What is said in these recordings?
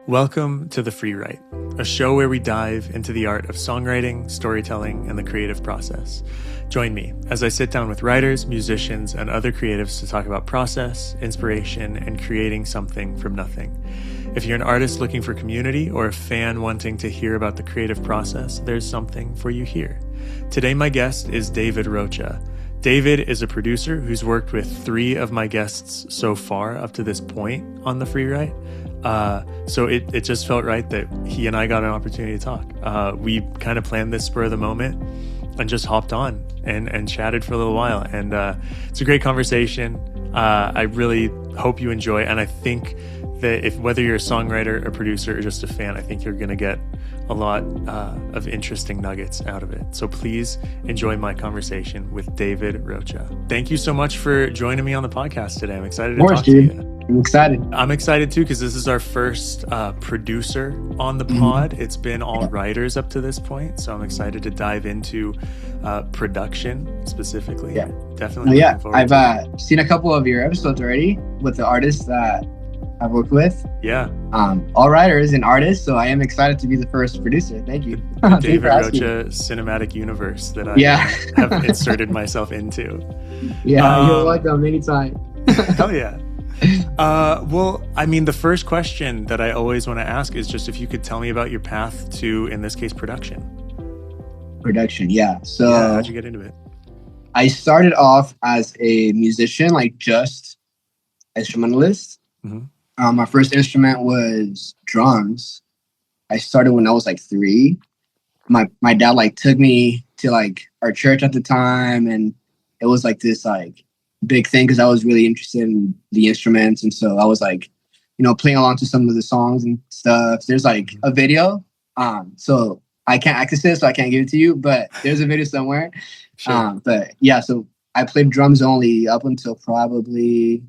Welcome to the Freewrite, a show where we dive into the art of songwriting, storytelling, and the creative process. Join me as I sit down with writers, musicians, and other creatives to talk about process, inspiration, and creating something from nothing. If you're an artist looking for community or a fan wanting to hear about the creative process, there's something for you here. Today, my guest is David Rocha. David is a producer who's worked with 3 of my guests so far up to this point on the Freewrite. So it just felt right that he and I got an opportunity to talk. We kind of planned this spur of the moment and just hopped on and chatted for a little while. And it's a great conversation. I really hope you enjoy. And I think that whether you're a songwriter, a producer, or just a fan, I think you're going to get a lot of interesting nuggets out of it. So please enjoy my conversation with David Rocha. Thank you so much for joining me on the podcast today. I'm excited to talk to you. I'm excited. I'm excited too, because this is our first producer on the pod. It's been all writers up to this point. So I'm excited to dive into production specifically. Yeah. Definitely. I've seen a couple of your episodes already with the artists that I've worked with. Yeah. All writers and artists. So I am excited to be the first producer. Thank you. David Rocha cinematic universe that I have inserted myself into. Yeah, you're welcome anytime. Hell yeah. Well, I mean, the first question that I always want to ask is just if you could tell me about your path to, in this case, production. Yeah. So how'd you get into it? I started off as a musician, like just instrumentalist. Mm-hmm. My first instrument was drums. I started when I was like 3. My dad like took me to like our church at the time, and it was like this like big thing because I was really interested in the instruments, and so I was like, playing along to some of the songs and stuff. There's like a video, so I can't access it, so I can't give it to you, but there's a video somewhere. Sure. But yeah, so I played drums only up until probably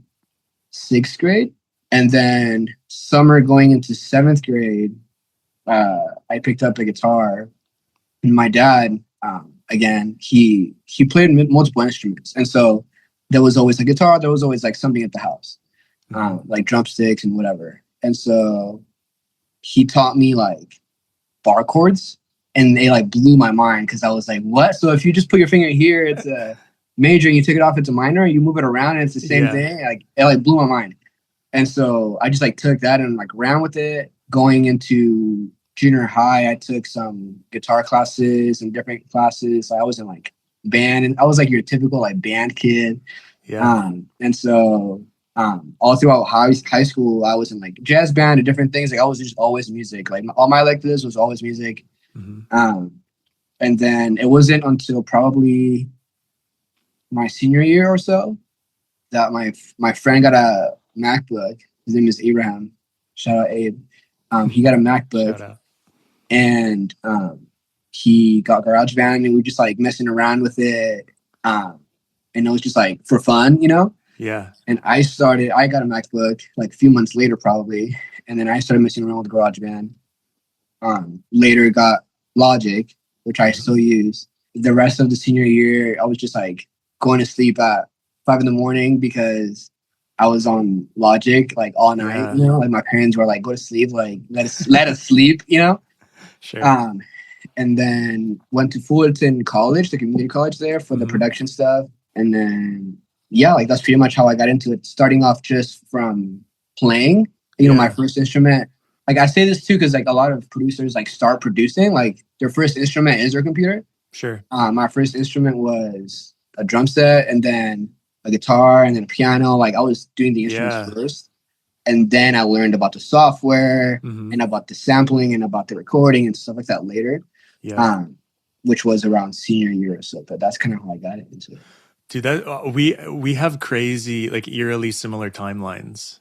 6th grade. And then summer going into 7th grade, I picked up a guitar. And my dad, again, he played multiple instruments. And so there was always a guitar. There was always like something at the house, like drumsticks and whatever. And so he taught me like bar chords. And they like blew my mind because I was like, what? So if you just put your finger here, it's a major, and you take it off, it's a minor, and you move it around and it's the same thing. Like it like blew my mind. And so I just like took that and like ran with it. Going into junior high, I took some guitar classes and different classes. I was in like band, and I was like your typical like band kid. Yeah. And so all throughout high school, I was in like jazz band and different things. Like I was just always music. Like all my electives was always music. Mm-hmm. And then it wasn't until probably my senior year or so that my friend got a MacBook. His name is Abraham. Shout out Abe. He got a MacBook, and he got GarageBand, and we were just like messing around with it. And it was just like for fun, Yeah. And I got a MacBook like a few months later probably, and then I started messing around with GarageBand. Later got Logic, which I still use. The rest of the senior year, I was just like going to sleep at 5 a.m. because I was on Logic like all night. Like my parents were like, "Go to sleep, like let us sleep," Sure. And then went to Fullerton College, the community college there for the production stuff. And then like that's pretty much how I got into it. Starting off just from playing, my first instrument. Like I say this too because like a lot of producers like start producing, like their first instrument is their computer. Sure. My first instrument was a drum set, and then a guitar, and then a piano. Like I was doing the instruments first, and then I learned about the software and about the sampling and about the recording and stuff like that later. Yeah. Which was around senior year or so. But that's kind of how I got into it. Dude, that we have crazy, like eerily similar timelines.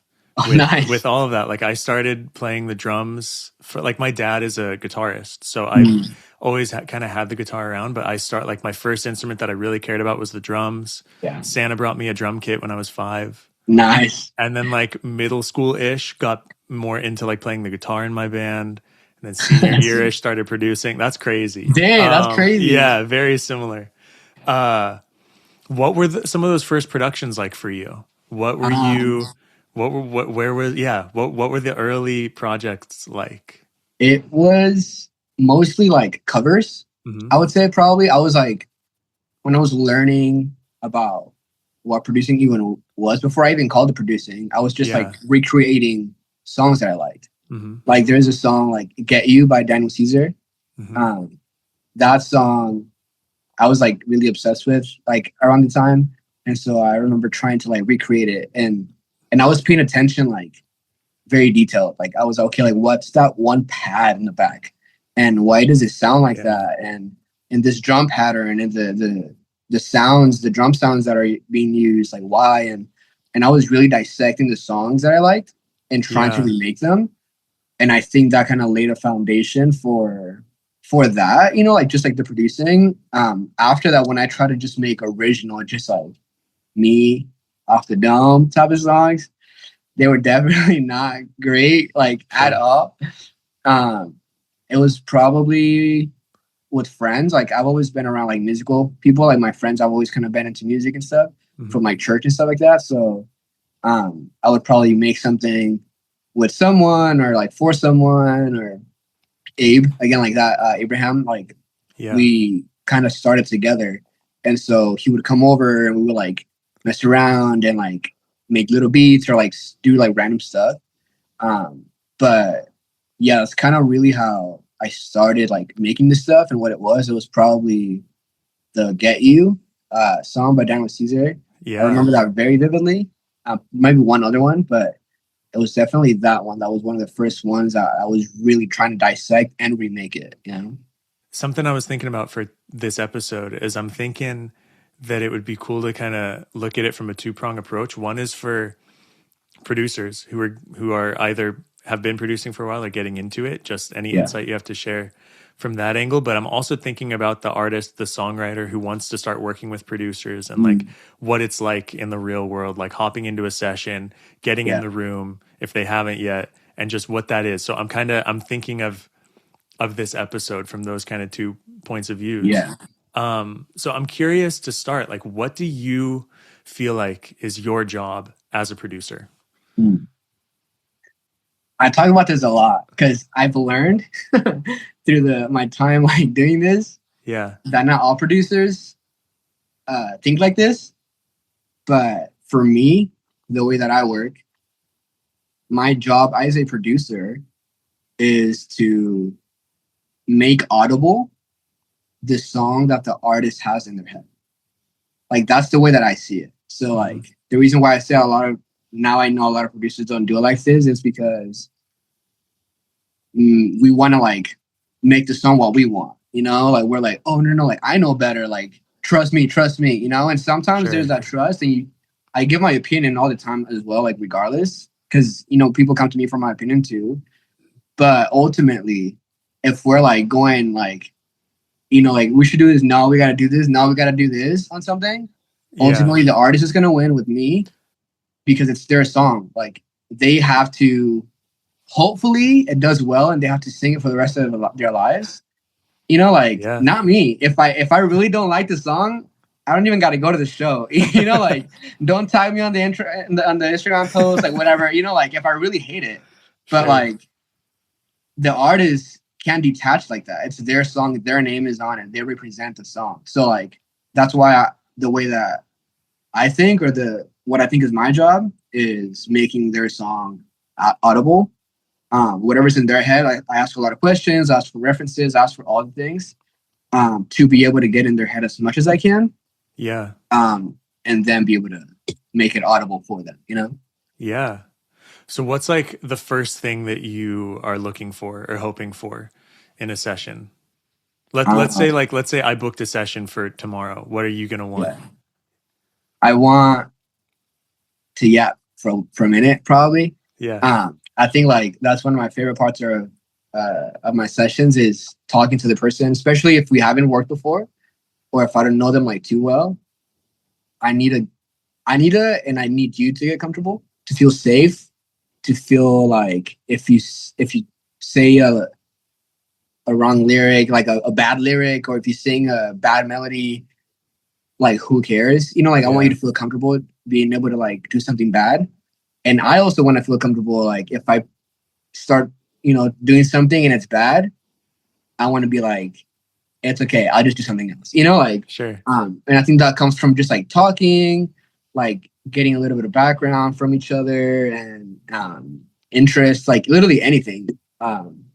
Nice. With all of that. Like I started playing the drums for like my dad is a guitarist, so I always kind of had the guitar around, but like my first instrument that I really cared about was the drums. Yeah. Santa brought me a drum kit when I was 5. Nice. And then like middle school-ish got more into like playing the guitar in my band, and then senior year-ish started producing. That's crazy. Dang, that's crazy. Yeah, very similar. What were some of those first productions like for you? What were what were the early projects like? It was mostly like covers. Mm-hmm. I would say probably I was like when I was learning about what producing even was before I even called it producing, I was just like recreating songs that I liked. Mm-hmm. Like there's a song like "Get You" by Daniel Caesar. Mm-hmm. That song I was like really obsessed with like around the time, and so I remember trying to like recreate it, and I was paying attention like very detailed. Like I was okay, like what's that one pad in the back, and why does it sound like that, and this drum pattern and the sounds, the drum sounds that are being used, like why, and I was really dissecting the songs that I liked and trying to remake them, and I think that kind of laid a foundation for that, you know, like just like the producing. After that, when I try to just make original, just like me off the dome type of songs, they were definitely not great, like at all. It was probably with friends. Like I've always been around like musical people, like my friends. I've always kind of been into music and stuff from like church and stuff like that. So I would probably make something with someone or like for someone or Abe again, like that. Abraham, like we kind of started together, and so he would come over and we would like mess around and like make little beats or like do like random stuff. But yeah, that's kind of really how I started like making this stuff. And what it was probably the "Get You" song by Daniel Caesar. I remember that very vividly. Maybe one other one, but it was definitely that one. That was one of the first ones that I was really trying to dissect and remake it, you know? Something I was thinking about for this episode is I'm thinking that it would be cool to kind of look at it from a two-prong approach. One is for producers who are either have been producing for a while or getting into it, just any insight you have to share from that angle. But I'm also thinking about the artist, the songwriter who wants to start working with producers and like what it's like in the real world, like hopping into a session, getting in the room if they haven't yet, and just what that is. So I'm thinking of this episode from those kind of two points of views. So I'm curious to start, like, what do you feel like is your job as a producer? I talk about this a lot because I've learned through my time like doing this that not all producers think like this. But for me, the way that I work, my job as a producer is to make audible the song that the artist has in their head. Like that's the way that I see it. So like the reason why I say now I know a lot of producers don't do it like this is because we want to like make the song what we want, you know, like we're like, oh no, like I know better, like trust me, you know. And sometimes there's that trust, and I give my opinion all the time as well, like regardless, because you know people come to me for my opinion too. But ultimately, if we're like going like, you know, like we should do this, no, we got to do this, no, we got to do this on something. Ultimately, the artist is gonna win with me because it's their song. Like they have to. Hopefully it does well and they have to sing it for the rest of their lives. You know, like not me. If I really don't like the song, I don't even got to go to the show. You know, like don't tag me on the Instagram post, like whatever. You know, like if I really hate it, but like the artist can't detach like that. It's their song, their name is on it. They represent the song. So like that's why the way that I think, or what I think is my job is making their song audible. Whatever's in their head, I ask for a lot of questions, ask for references, ask for all the things to be able to get in their head as much as I can. And then be able to make it audible for them, you know? Yeah. So what's like the first thing that you are looking for or hoping for in a session? Let's say I booked a session for tomorrow. What are you going to want? I want to yap for a minute, probably. I think like that's one of my favorite parts of my sessions is talking to the person, especially if we haven't worked before or if I don't know them like too well. I need you to get comfortable, to feel safe, to feel like if you say a wrong lyric, like a bad lyric, or if you sing a bad melody, like who cares? You know, like I want you to feel comfortable being able to like do something bad. And I also want to feel comfortable. Like if I start, doing something and it's bad, I want to be like, it's okay. I'll just do something else. Sure. And I think that comes from just like talking, like getting a little bit of background from each other and interests, like literally anything.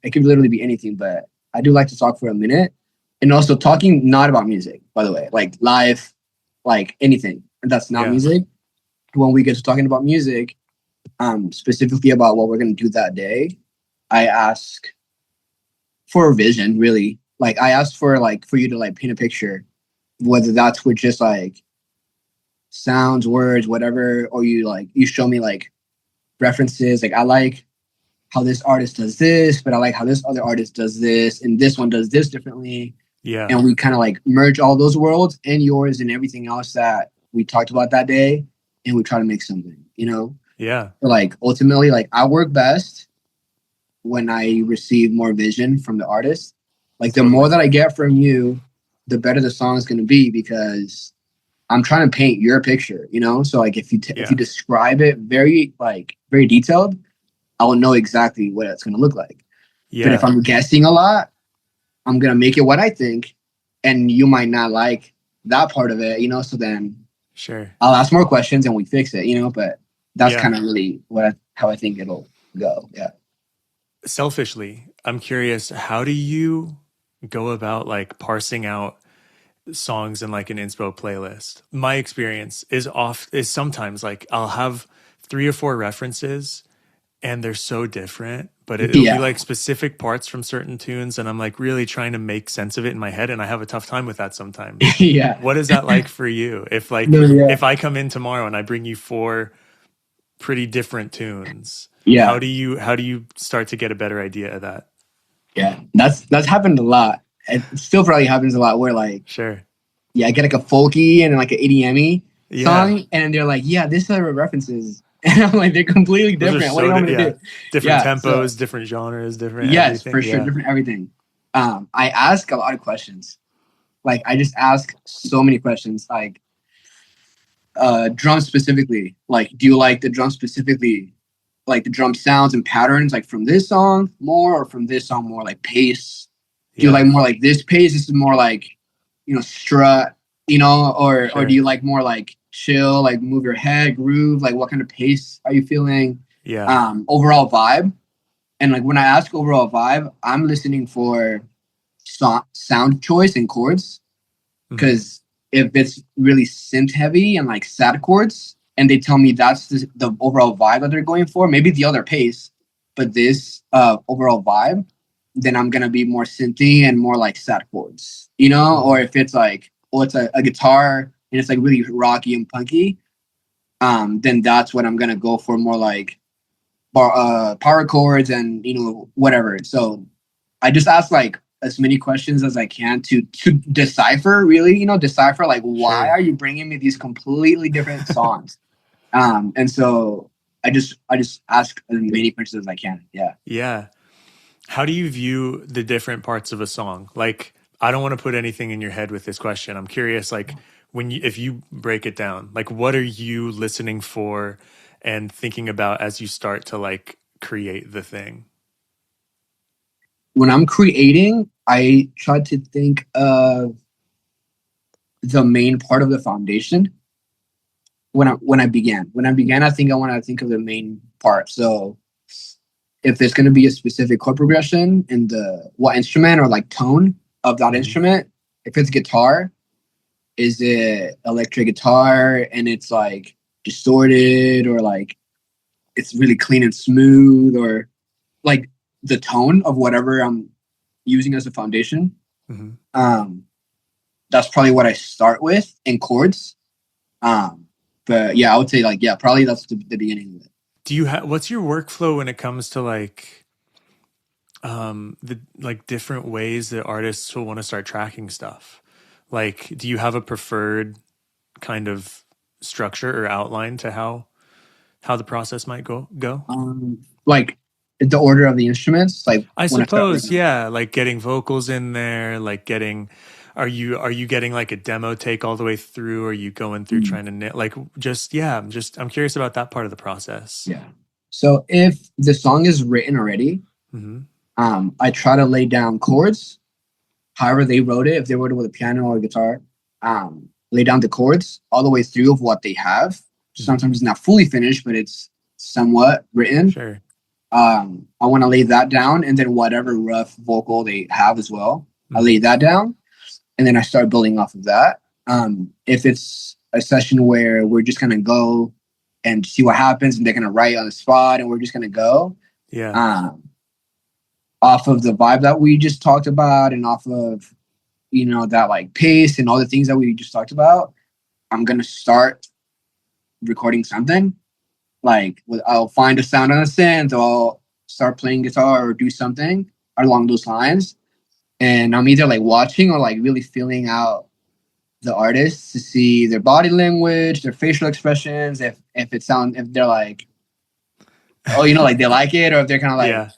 It could literally be anything, but I do like to talk for a minute. And also talking not about music, by the way, like life, like anything that's not Yeah. music. When we get to talking about music, specifically about what we're gonna do that day, I ask for a vision, really. Like I asked for like for you to like paint a picture, whether that's with just like sounds, words, whatever, or you show me like references. Like I like how this artist does this, but I like how this other artist does this, and this one does this differently. Yeah. And we kind of like merge all those worlds and yours and everything else that we talked about that day, and we try to make something. Yeah. But like ultimately, like I work best when I receive more vision from the artist. Like the more that I get from you, the better the song is going to be because I'm trying to paint your picture. So like if you describe it very detailed, I will know exactly what it's going to look like. Yeah. But if I'm guessing a lot, I'm going to make it what I think, and you might not like that part of it. So then Sure. I'll ask more questions and we fix it. But that's Yeah. kind of really how I think it'll go. Yeah. Selfishly, I'm curious, how do you go about like parsing out songs in like an inspo playlist? My experience is sometimes like I'll have 3 or 4 references and they're so different, but it'll be Yeah. like specific parts from certain tunes and I'm like really trying to make sense of it in my head and I have a tough time with that sometimes. Yeah. What is that like for you? If like No, yeah. if I come in tomorrow and I bring you 4 pretty different tunes, Yeah. how do you start to get a better idea of that? Yeah. That's happened a lot. It still probably happens a lot where like, Sure. yeah, I get like a folky and like an EDM Yeah. song, and they're like, yeah, this are references. And I'm like, they're completely Those are different. What do you want me to do? different Yeah. So tempos, different genres, different yes, everything. for sure, Yeah. different everything. I ask a lot of questions. Like I just ask so many questions. Like drums specifically. Like, do you like the drum specifically? Like the drum sounds and patterns, like from this song more, or from this song more, like pace? Do you like more like this pace? This is more like, strut, or Sure. do you like more like chill, like move your head, groove? Like what kind of pace are you feeling? Yeah. Overall vibe. And like when I ask overall vibe, I'm listening for sound choice and chords. Because if it's really synth heavy and like sad chords, and they tell me that's the overall vibe that they're going for, maybe the other pace, but this overall vibe, then I'm gonna be more synthy and more like sad chords, Or if it's like, it's a guitar and it's like really rocky and punky, then that's what I'm gonna go for, more like power chords and whatever. So I just ask like as many questions as I can to decipher, really, decipher like why are you bringing me these completely different songs? And so I just ask as many questions as I can. Yeah. Yeah. How do you view the different parts of a song? Like, I don't want to put anything in your head with this question. I'm curious, like, if you break it down, like, what are you listening for and thinking about as you start to like create the thing? When I'm creating, I try to think of the main part of the foundation. When I began, I think I want to think of the main part. So if there's going to be a specific chord progression in the what instrument or like tone of that instrument, if it's guitar, is it electric guitar and it's like distorted, or like it's really clean and smooth, or like the tone of whatever I'm using as a foundation. That's probably what I start with in chords. But yeah, I would say like, yeah, probably that's the beginning of it. Do you have, what's your workflow when it comes to like the like different ways that artists will want to start tracking stuff? Like, do you have a preferred kind of structure or outline to how the process might go? Like the order of the instruments, like I when I start suppose, writing. yeah, like getting vocals in there, like getting Are you getting like a demo take all the way through? Or are you going through trying to like just yeah? I'm curious about that part of the process. Yeah. So if the song is written already, Mm-hmm. I try to lay down chords, however they wrote it. If they wrote it with a piano or a guitar, lay down the chords all the way through of what they have. Sometimes it's not fully finished, but it's somewhat written. Sure. I want to lay that down, and then whatever rough vocal they have as well, I lay that down, and then I start building off of that. If it's a session where we're just gonna go and see what happens, and they're gonna write on the spot, and we're just gonna go, Yeah. off of the vibe that we just talked about, and off of that like pace and all the things that we just talked about, I'm gonna start recording something. Like I'll find a sound on a synth, or I'll start playing guitar or do something along those lines. And I'm either like watching or like really feeling out the artists to see their body language, their facial expressions, if they're like, oh, like they like it, or if they're kind of like, yeah.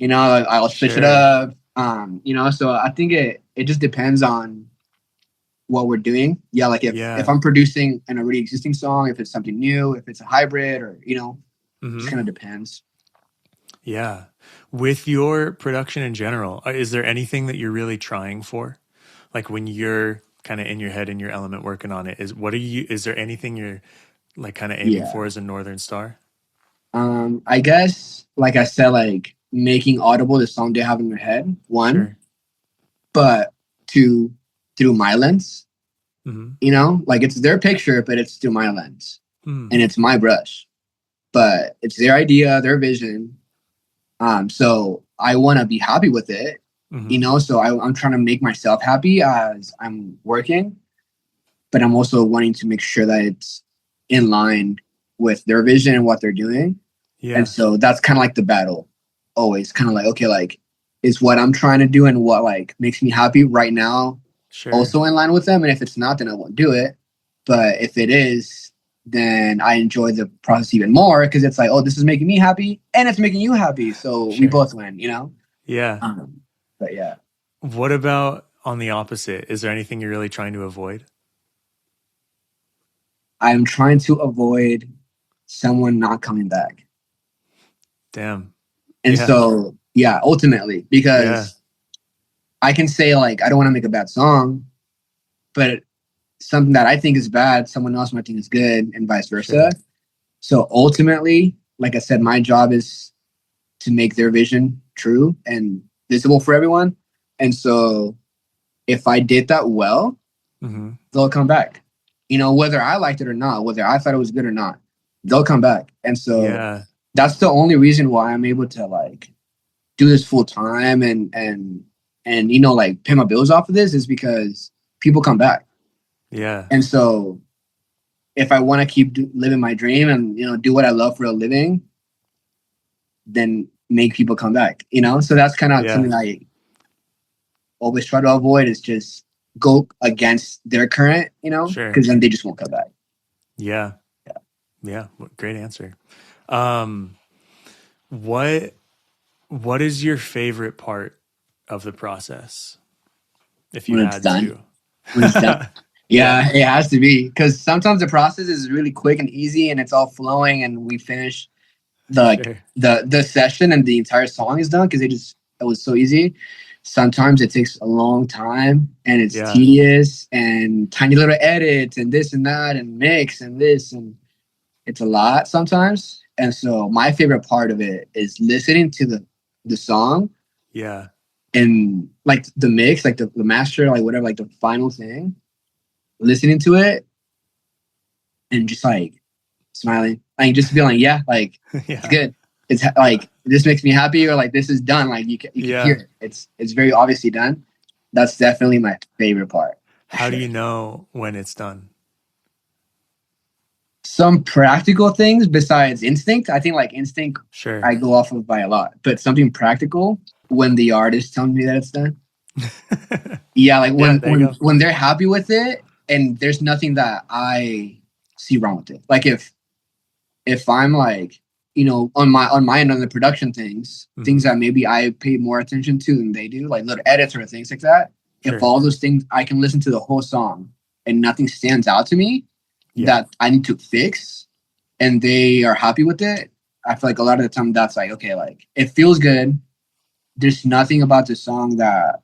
I'll switch it up. So I think it just depends on what we're doing. Yeah, like if I'm producing an already existing song, if it's something new, if it's a hybrid, or just kind of depends. Yeah. With your production in general, is there anything that you're really trying for? Like when you're kind of in your head, in your element, working on it, is there anything you're like kind of aiming for as a Northern Star? I guess, like I said, like making audible the song they have in their head, one, but two, through my lens, like it's their picture, but it's through my lens and it's my brush, but it's their idea, their vision. So I want to be happy with it, so I'm trying to make myself happy as I'm working, but I'm also wanting to make sure that it's in line with their vision and what they're doing. Yeah. And so that's kind of like the battle, always kind of like, okay, like is what I'm trying to do and what like makes me happy right now also in line with them? And if it's not, then I won't do it. But if it is, then I enjoy the process even more, because it's like, oh, this is making me happy and it's making you happy. So we both win, Yeah. But yeah. What about on the opposite? Is there anything you're really trying to avoid? I'm trying to avoid someone not coming back. Damn. And so, ultimately, because I can say like, I don't want to make a bad song, but something that I think is bad, someone else might think is good, and vice versa. So ultimately, like I said, my job is to make their vision true and visible for everyone. And so if I did that well, they'll come back. Whether I liked it or not, whether I thought it was good or not, they'll come back. And so that's the only reason why I'm able to like do this full time and like pay my bills off of this, is because people come back. Yeah. And so if I want to keep living my dream and, do what I love for a living, then make people come back, So that's kind of something I always try to avoid, is just go against their current, because then they just won't come back. Yeah. Great answer. What is your favorite part of the process? If you had to. When it's done. Yeah, it has to be, because sometimes the process is really quick and easy and it's all flowing and we finish the session and the entire song is done because it was so easy. Sometimes it takes a long time and it's tedious and tiny little edits and this and that and mix and this, and it's a lot sometimes. And so my favorite part of it is listening to the song. Yeah. And like the mix, like the master, like whatever, like the final thing, listening to it and just like smiling, like just feeling like it's good. It's like, this makes me happy, or like this is done. Like you can hear it. It's very obviously done. That's definitely my favorite part. How do you know when it's done? Some practical things besides instinct. I think like instinct, I go off of by a lot, but something practical, when the artist tells me that it's done. Like when they're happy with it and there's nothing that I see wrong with it. Like if I'm like, on my end on the production things that maybe I pay more attention to than they do, like little edits or things like that. if all those things, I can listen to the whole song and nothing stands out to me that I need to fix, and they are happy with it, I feel like a lot of the time that's like, okay, like it feels good. There's nothing about the song that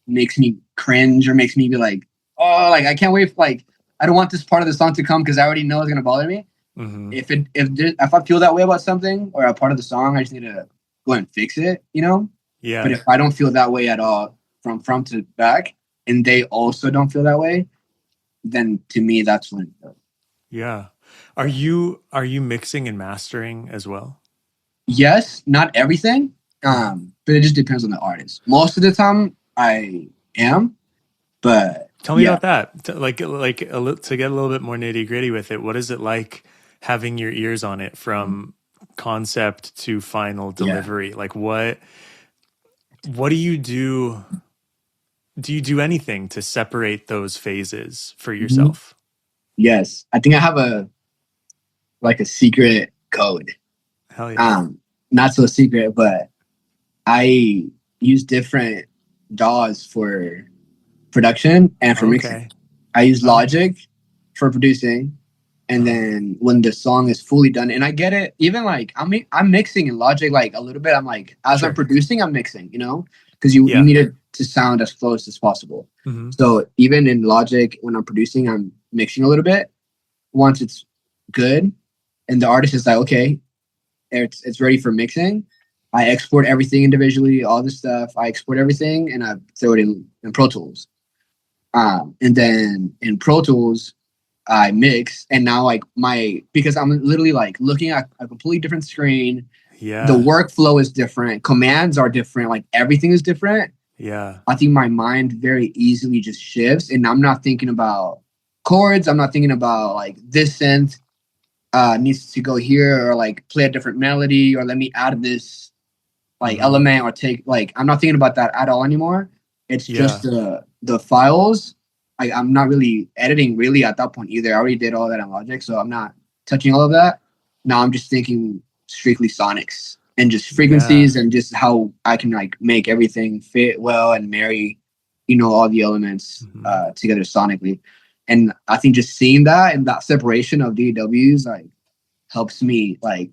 makes me cringe or makes me be like, oh, like I can't wait. Like I don't want this part of the song to come because I already know it's gonna bother me. Mm-hmm. If I feel that way about something or a part of the song, I just need to go and fix it, you know? Yeah. But if I don't feel that way at all from front to back, and they also don't feel that way, then to me that's when. Yeah. Are you mixing and mastering as well? Yes, not everything. But it just depends on the artist. Most of the time I am, but tell me about that. To get a little bit more nitty gritty with it. What is it like having your ears on it from concept to final delivery? Like what do you do? Do you do anything to separate those phases for yourself? Yes, I think I have a secret code. Hell yeah. Not so secret, but I use different DAWs for production and for mixing. I use Logic for producing, and then when the song is fully done, and I get it, even like I'm mixing in Logic like a little bit. I'm like as I'm producing, I'm mixing, you know, because you need it to sound as close as possible. Mm-hmm. So even in Logic, when I'm producing, I'm mixing a little bit. Once it's good, and the artist is like, okay, it's ready for mixing, I export everything individually, all this stuff. I export everything and I throw it in Pro Tools. And then in Pro Tools, I mix. And now like because I'm literally like looking at a completely different screen. Yeah. The workflow is different. Commands are different. Like everything is different. Yeah. I think my mind very easily just shifts, and I'm not thinking about chords. I'm not thinking about like this synth needs to go here, or like play a different melody, or let me add this like element, or take like, I'm not thinking about that at all anymore. It's just the files. I'm not really editing really at that point either. I already did all that in Logic, so I'm not touching all of that. Now I'm just thinking strictly sonics and just frequencies and just how I can like make everything fit well and marry, all the elements together sonically. And I think just seeing that and that separation of DAWs like helps me like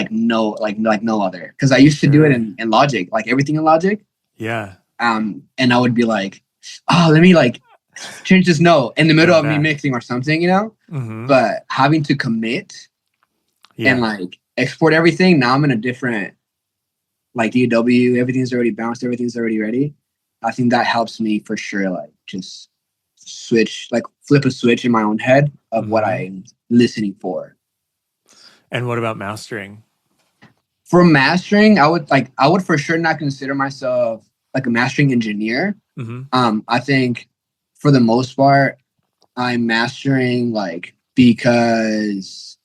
no other, because I used to do it in Logic, like everything in Logic. Yeah. And I would be like, oh, let me like change this note in the middle of me mixing or something, But having to commit and like export everything, now I'm in a different like DAW, everything's already bounced, everything's already ready. I think that helps me for sure, like just flip a switch in my own head of what I'm listening for. And what about mastering? For mastering, I would for sure not consider myself like a mastering engineer. I think for the most part, I'm mastering like because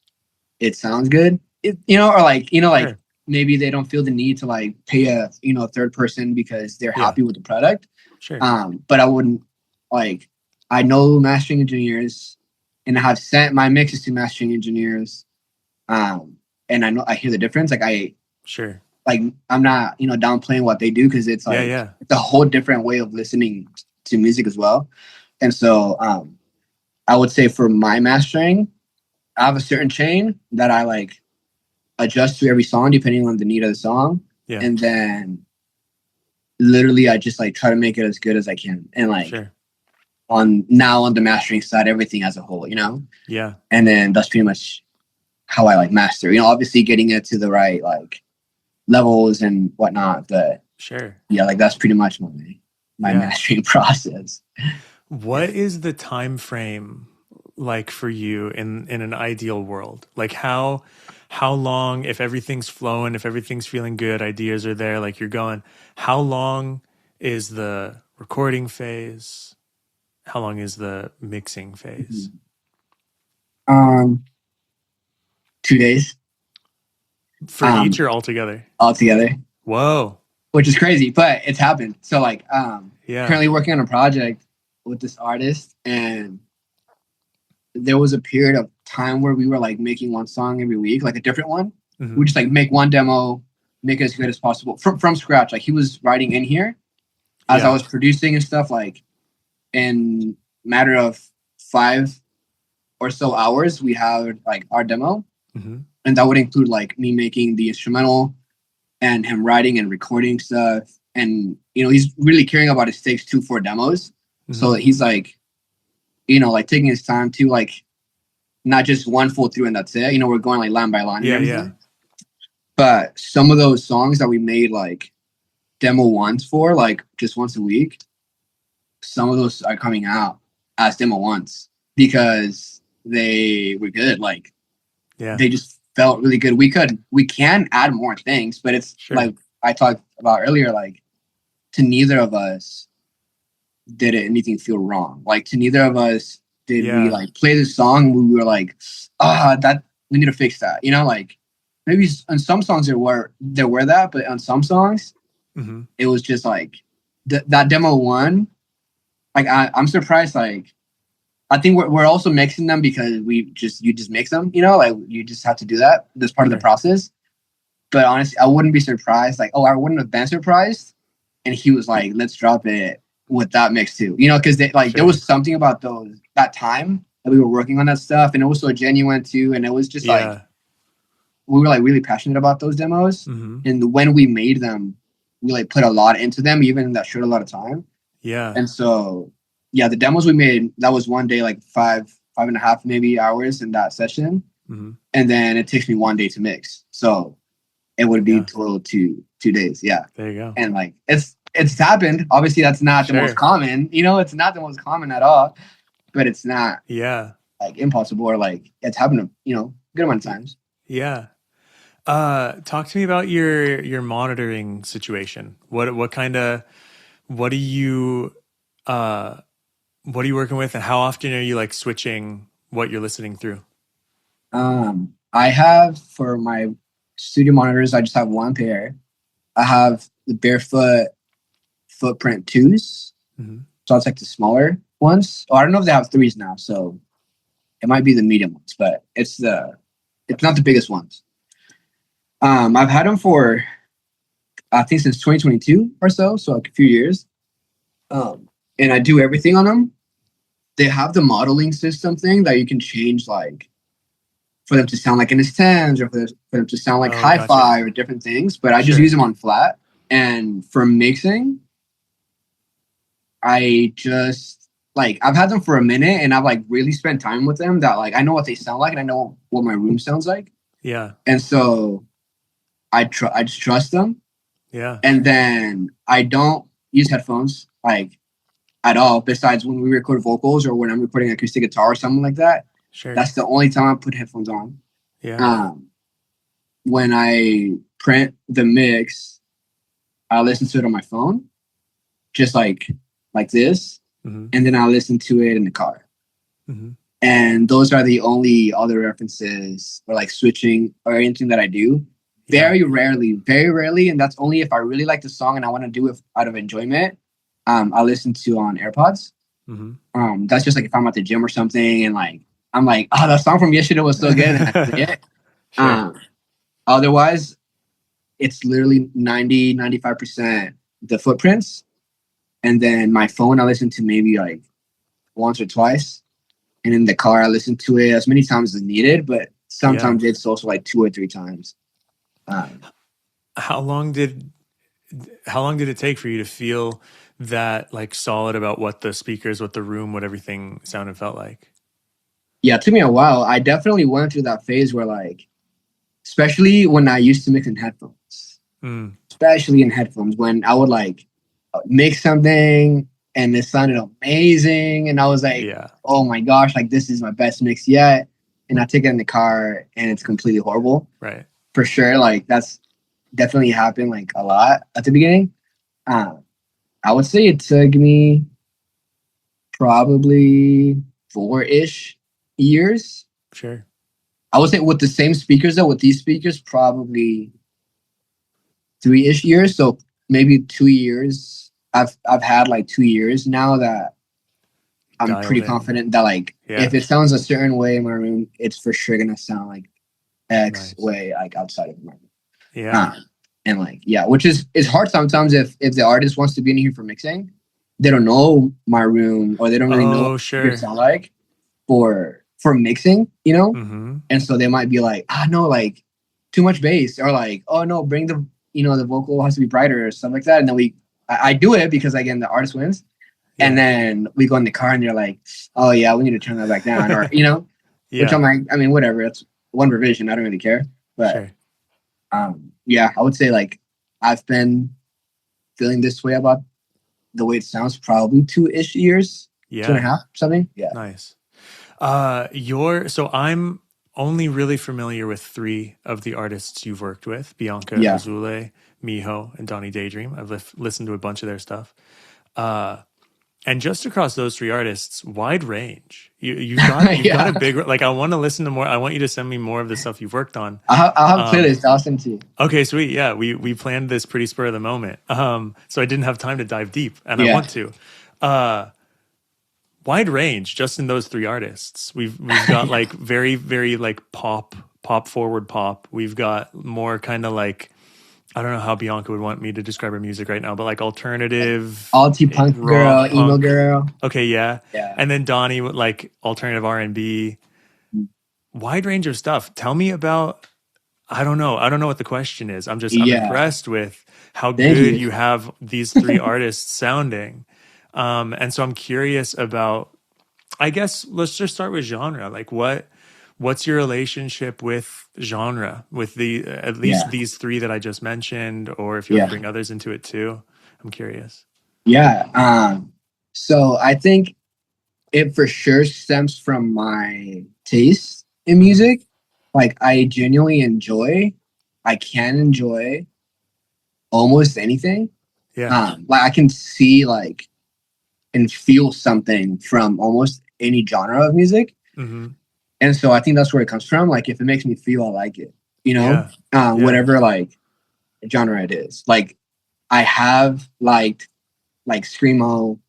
it sounds good, or maybe they don't feel the need to like pay a third person because they're happy with the product. Sure. But I wouldn't like. I know mastering engineers, and I have sent my mixes to mastering engineers. And I hear the difference. Like I'm not, downplaying what they do, because it's like it's a whole different way of listening to music as well. And so I would say for my mastering, I have a certain chain that I like adjust to every song depending on the need of the song. Yeah. And then literally I just like try to make it as good as I can. And like on the mastering side, everything as a whole, Yeah. And then that's pretty much how I like master, obviously getting it to the right like levels and whatnot, but like that's pretty much my mastering process. What is the time frame like for you in an ideal world? Like how long, if everything's flowing, if everything's feeling good, ideas are there, like you're going, how long is the recording phase? How long is the mixing phase? 2 days. For each or altogether? Altogether. Whoa. Which is crazy, but it's happened. So like currently working on a project with this artist, and there was a period of time where we were like making one song every week, like a different one. We just like make one demo, make it as good as possible from scratch. Like he was writing in here, as I Yeah. was producing and stuff, like in matter of 5 or so hours, we have like our demo, Mm-hmm. and that would include like me making the instrumental and him writing and recording stuff. And he's really caring about his takes too for demos. Mm-hmm. So he's like, like taking his time to like not just one full through and that's it. We're going like line by line and Yeah. everything. Yeah. But some of those songs that we made like demo ones for, like just once a week, some of those are coming out as demo ones because they were good. Like Yeah. they just felt really good. We can add more things, but it's Sure. like I talked about earlier, like to neither of us did anything feel wrong. Like to neither of us did we Yeah. like play the song. We were like, that we need to fix that. Like maybe on some songs there were that, but on some songs Mm-hmm. it was just like that demo one. Like I'm surprised. Like I think we're also mixing them because you just mix them. Like you just have to do that. That's part of the Sure. process. But honestly, I wouldn't be surprised. Like, I wouldn't have been surprised. And he was like, let's drop it with that mix too. Because there Sure. was something about that time that we were working on that stuff. And it was so genuine too. And it was just like, Yeah. we were like really passionate about those demos. Mm-hmm. And when we made them, we like put a lot into them, even that showed a lot of time. Yeah. And so, yeah, the demos we made, that was one day, like 5.5 maybe hours in that session. Mm-hmm. And then it takes me one day to mix. So it would be Yeah. total 2 days. Yeah. There you go. And like it's happened. Obviously, that's not the Sure. most common. It's not the most common at all. But it's not Yeah. like impossible or like it's happened good amount of times. Yeah. Talk to me about your monitoring situation. What what are you working with, and how often are you like switching what you're listening through? I have for my studio monitors, I just have one pair. I have the Barefoot Footprint 2s. Mm-hmm. So it's like the smaller ones. Oh, I don't know if they have 3s now, so it might be the medium ones, but it's not the biggest ones. I've had them for I think since 2022 or so like a few years. And I do everything on them. They have the modeling system thing that you can change, like for them to sound like NS10s or for them to sound like hi-fi gotcha. or different things. But I just Sure. use them on flat. And for mixing, I just like I've had them for a minute and I've like really spent time with them that like I know what they sound like and I know what my room sounds like. Yeah. And so I just trust them. Yeah. And then I don't use headphones like at all, besides when we record vocals or when I'm recording acoustic guitar or something like that. Sure. That's the only time I put headphones on. Yeah. When I print the mix, I listen to it on my phone, just like this. Mm-hmm. And then I listen to it in the car. Mm-hmm. And those are the only other references or like switching or anything that I do. Very rarely. And that's only if I really like the song and I want to do it out of enjoyment. I listen to on AirPods. Mm-hmm. That's just like if I'm at the gym or something and like I'm like, oh, that song from yesterday was so good. And I play it. Sure. Otherwise, it's literally 95% the footprints. And then my phone, I listen to maybe like once or twice. And in the car, I listen to it as many times as needed. But sometimes it's also like 2 or 3 times. How long did it take for you to feel that like solid about what the speakers, what the room, what everything sounded felt like? Yeah, it took me a while. I definitely went through that phase where like, especially when I used to mix in headphones, especially in headphones, when I would like mix something and it sounded amazing. And I was like, oh my gosh, like this is my best mix yet. And I take it in the car and it's completely horrible. Right. For sure. Like that's definitely happened like a lot at the beginning. I would say it took me probably 4-ish years. Sure. I would say with the same speakers though, with these speakers, probably 3-ish years. So maybe 2 years. I've had like 2 years now that I'm pretty confident that like if it sounds a certain way in my room, it's for sure gonna sound like X way like outside of my room. Yeah. And like, yeah, which is it's hard sometimes if the artist wants to be in here for mixing, they don't know my room or they don't really know Oh, what sure. it sound like for mixing, you know? Mm-hmm. And so they might be like, no, like too much bass, or like, oh no, bring the the vocal has to be brighter or stuff like that. And then I do it because again the artist wins. Yeah. And then we go in the car and they're like, oh yeah, we need to turn that back down, or which Yeah. I'm like, I mean, whatever, it's one revision, I don't really care. But Sure. yeah, I would say like I've been feeling this way about the way it sounds probably 2-ish years, Yeah. 2.5, something. Yeah. Nice. So I'm only really familiar with 3 of the artists you've worked with: Bianca, Yeah. Azule, Miho, and Donnie Daydream. I've listened to a bunch of their stuff. And just across those 3 artists, wide range. You've got a big, like, I want to listen to more. I want you to send me more of the stuff you've worked on. I'll have a playlist. I'll send to you. Okay, sweet. Yeah, we planned this pretty spur of the moment. So I didn't have time to dive deep, and I want to. Wide range just in those 3 artists. We've got like very, very like pop forward pop. We've got more kind of like, I don't know how Bianca would want me to describe her music right now, but like alternative, alti punk girl, emo girl. Okay, yeah. Yeah. And then Donnie with like alternative R&B. Wide range of stuff. Tell me about, I don't know what the question is. I'm impressed with how good you have these 3 artists sounding. And so I'm curious about, I guess let's just start with genre. Like what's your relationship with genre, with at least these 3 that I just mentioned, or if you want to bring others into it too? I'm curious. Yeah. So I think it for sure stems from my taste in music. Like I can enjoy almost anything. Yeah. Like I can see like and feel something from almost any genre of music. Mm-hmm. And so I think that's where it comes from. Like if it makes me feel, I like it, whatever like genre it is. Like I have liked like screamo,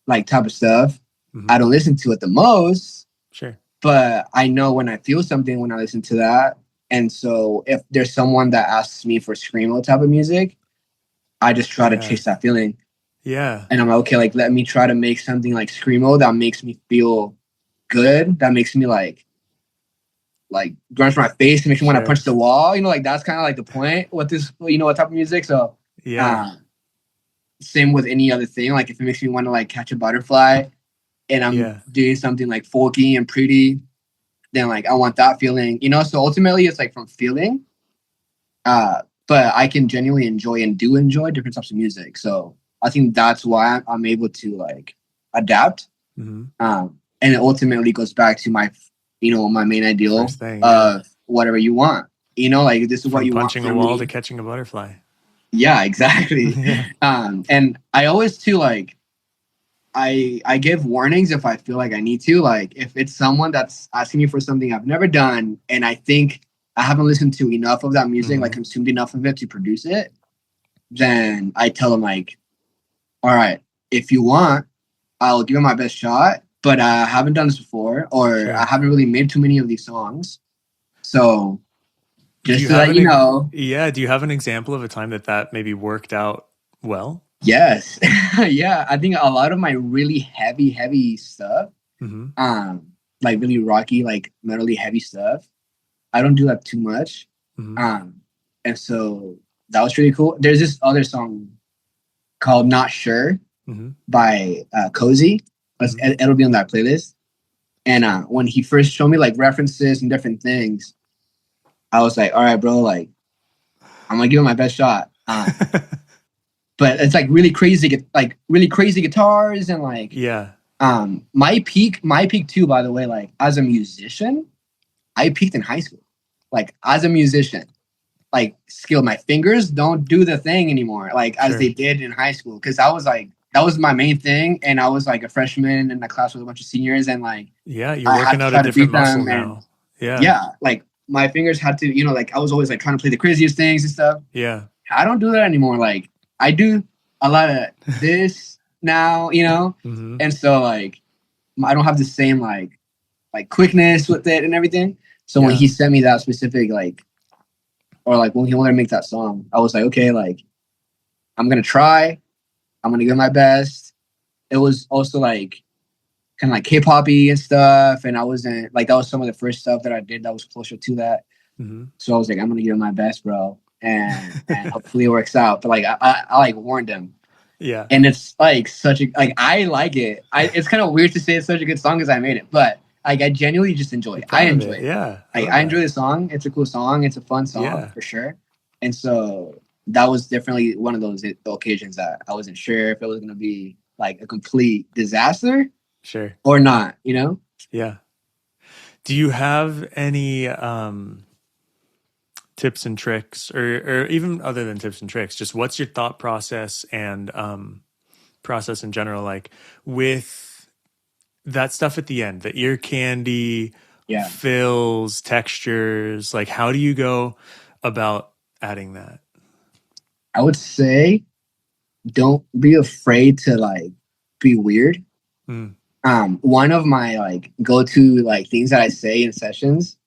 like type of stuff. Mm-hmm. I don't listen to it the most. Sure. But I know when I feel something when I listen to that. And so if there's someone that asks me for screamo type of music, I just try to chase that feeling. Yeah. And I'm like, okay, like let me try to make something like screamo that makes me feel good. That makes me like grunge my face and makes me want to punch the wall. Like that's kind of like the point with this, what type of music. So same with any other thing. Like if it makes me want to like catch a butterfly and I'm doing something like folky and pretty, then like I want that feeling, So ultimately it's like from feeling. But I can genuinely enjoy and do enjoy different types of music. So I think that's why I'm able to like adapt. Mm-hmm. And it ultimately goes back to my, my main ideal of whatever you want. Like this is what you want. Punching a wall to catching a butterfly. Yeah, exactly. And I always too like I give warnings if I feel like I need to. Like if it's someone that's asking me for something I've never done and I think I haven't listened to enough of that music, like consumed enough of it to produce it, then I tell them like, all right, if you want, I'll give it my best shot, but I haven't done this before, or I haven't really made too many of these songs. So just to let you know. Yeah. Do you have an example of a time that maybe worked out well? Yes. Yeah. I think a lot of my really heavy stuff, like really rocky, like metally heavy stuff, I don't do that too much. And so that was really cool. There's this other song called Not Sure by Cozy. It'll be on that playlist. And when he first showed me like references and different things, I was like, all right, bro, like I'm gonna give it my best shot. But it's like really crazy guitars and like my peak too, by the way, like as a musician, I peaked in high school. Like as a musician, like my fingers don't do the thing anymore, like as they did in high school. Cause I was like, that was my main thing. And I was like a freshman in the class with a bunch of seniors and like, you're working out a different muscle now. Like my fingers had to, like I was always like trying to play the craziest things and stuff. Yeah. I don't do that anymore. Like I do a lot of this now, and so like I don't have the same like quickness with it and everything. So when he sent me that specific like or like when he wanted to make that song, I was like, okay, like I'm gonna try. I'm gonna give my best. It was also like kind of like K-poppy and stuff, and I wasn't like that was some of the first stuff that I did that was closer to that. Mm-hmm. So I was like, I'm gonna give my best, bro, and hopefully it works out. But like I like warned him, Yeah. and it's like such a like I like it. It's kind of weird to say it's such a good song because I made it, but like I genuinely just enjoy You're it. I proud of enjoy it. it. Yeah. I Like love I enjoy that. the song. It's a cool song. It's a fun song Yeah. for sure. And so that was definitely one of those occasions that I wasn't sure if it was gonna be like a complete disaster Sure. or not. You know? Yeah. Do you have any tips and tricks, or even other than tips and tricks, just what's your thought process and process in general, like with that stuff at the end, the ear candy, Yeah. fills, textures, like how do you go about adding that? I would say don't be afraid to like be weird. Mm, One of my like go-to like things that I say in sessions,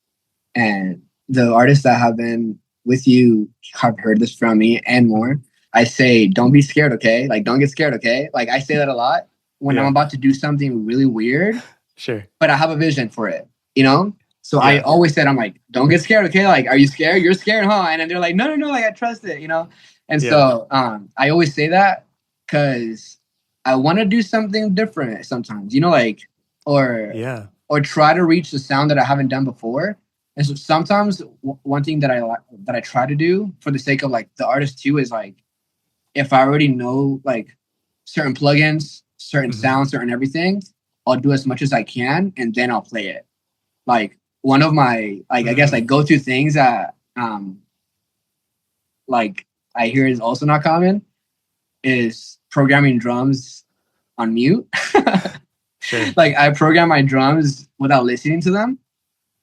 and the artists that have been with you have heard this from me and more. I say, don't be scared, okay? Like, don't get scared, okay? Like, I say that a lot when I'm yeah, about to do something really weird, sure. but I have a vision for it, you know? So I Yeah, always said, I'm like, don't get scared, okay? Like, are you scared? You're scared, huh? And then they're like, no, no, no, like, I trust it, you know? And yeah, so I always say that because I want to do something different sometimes, you know, like, or yeah. or try to reach the sound that I haven't done before. And so sometimes one thing that I try to do for the sake of like the artist too is like if I already know like certain plugins, certain Hmm. sounds, certain everything, I'll do as much as I can and then I'll play it. Like one of my like I guess like Mm, go-to things that like I hear is also not common is programming drums on mute. sure. Like I program my drums without listening to them.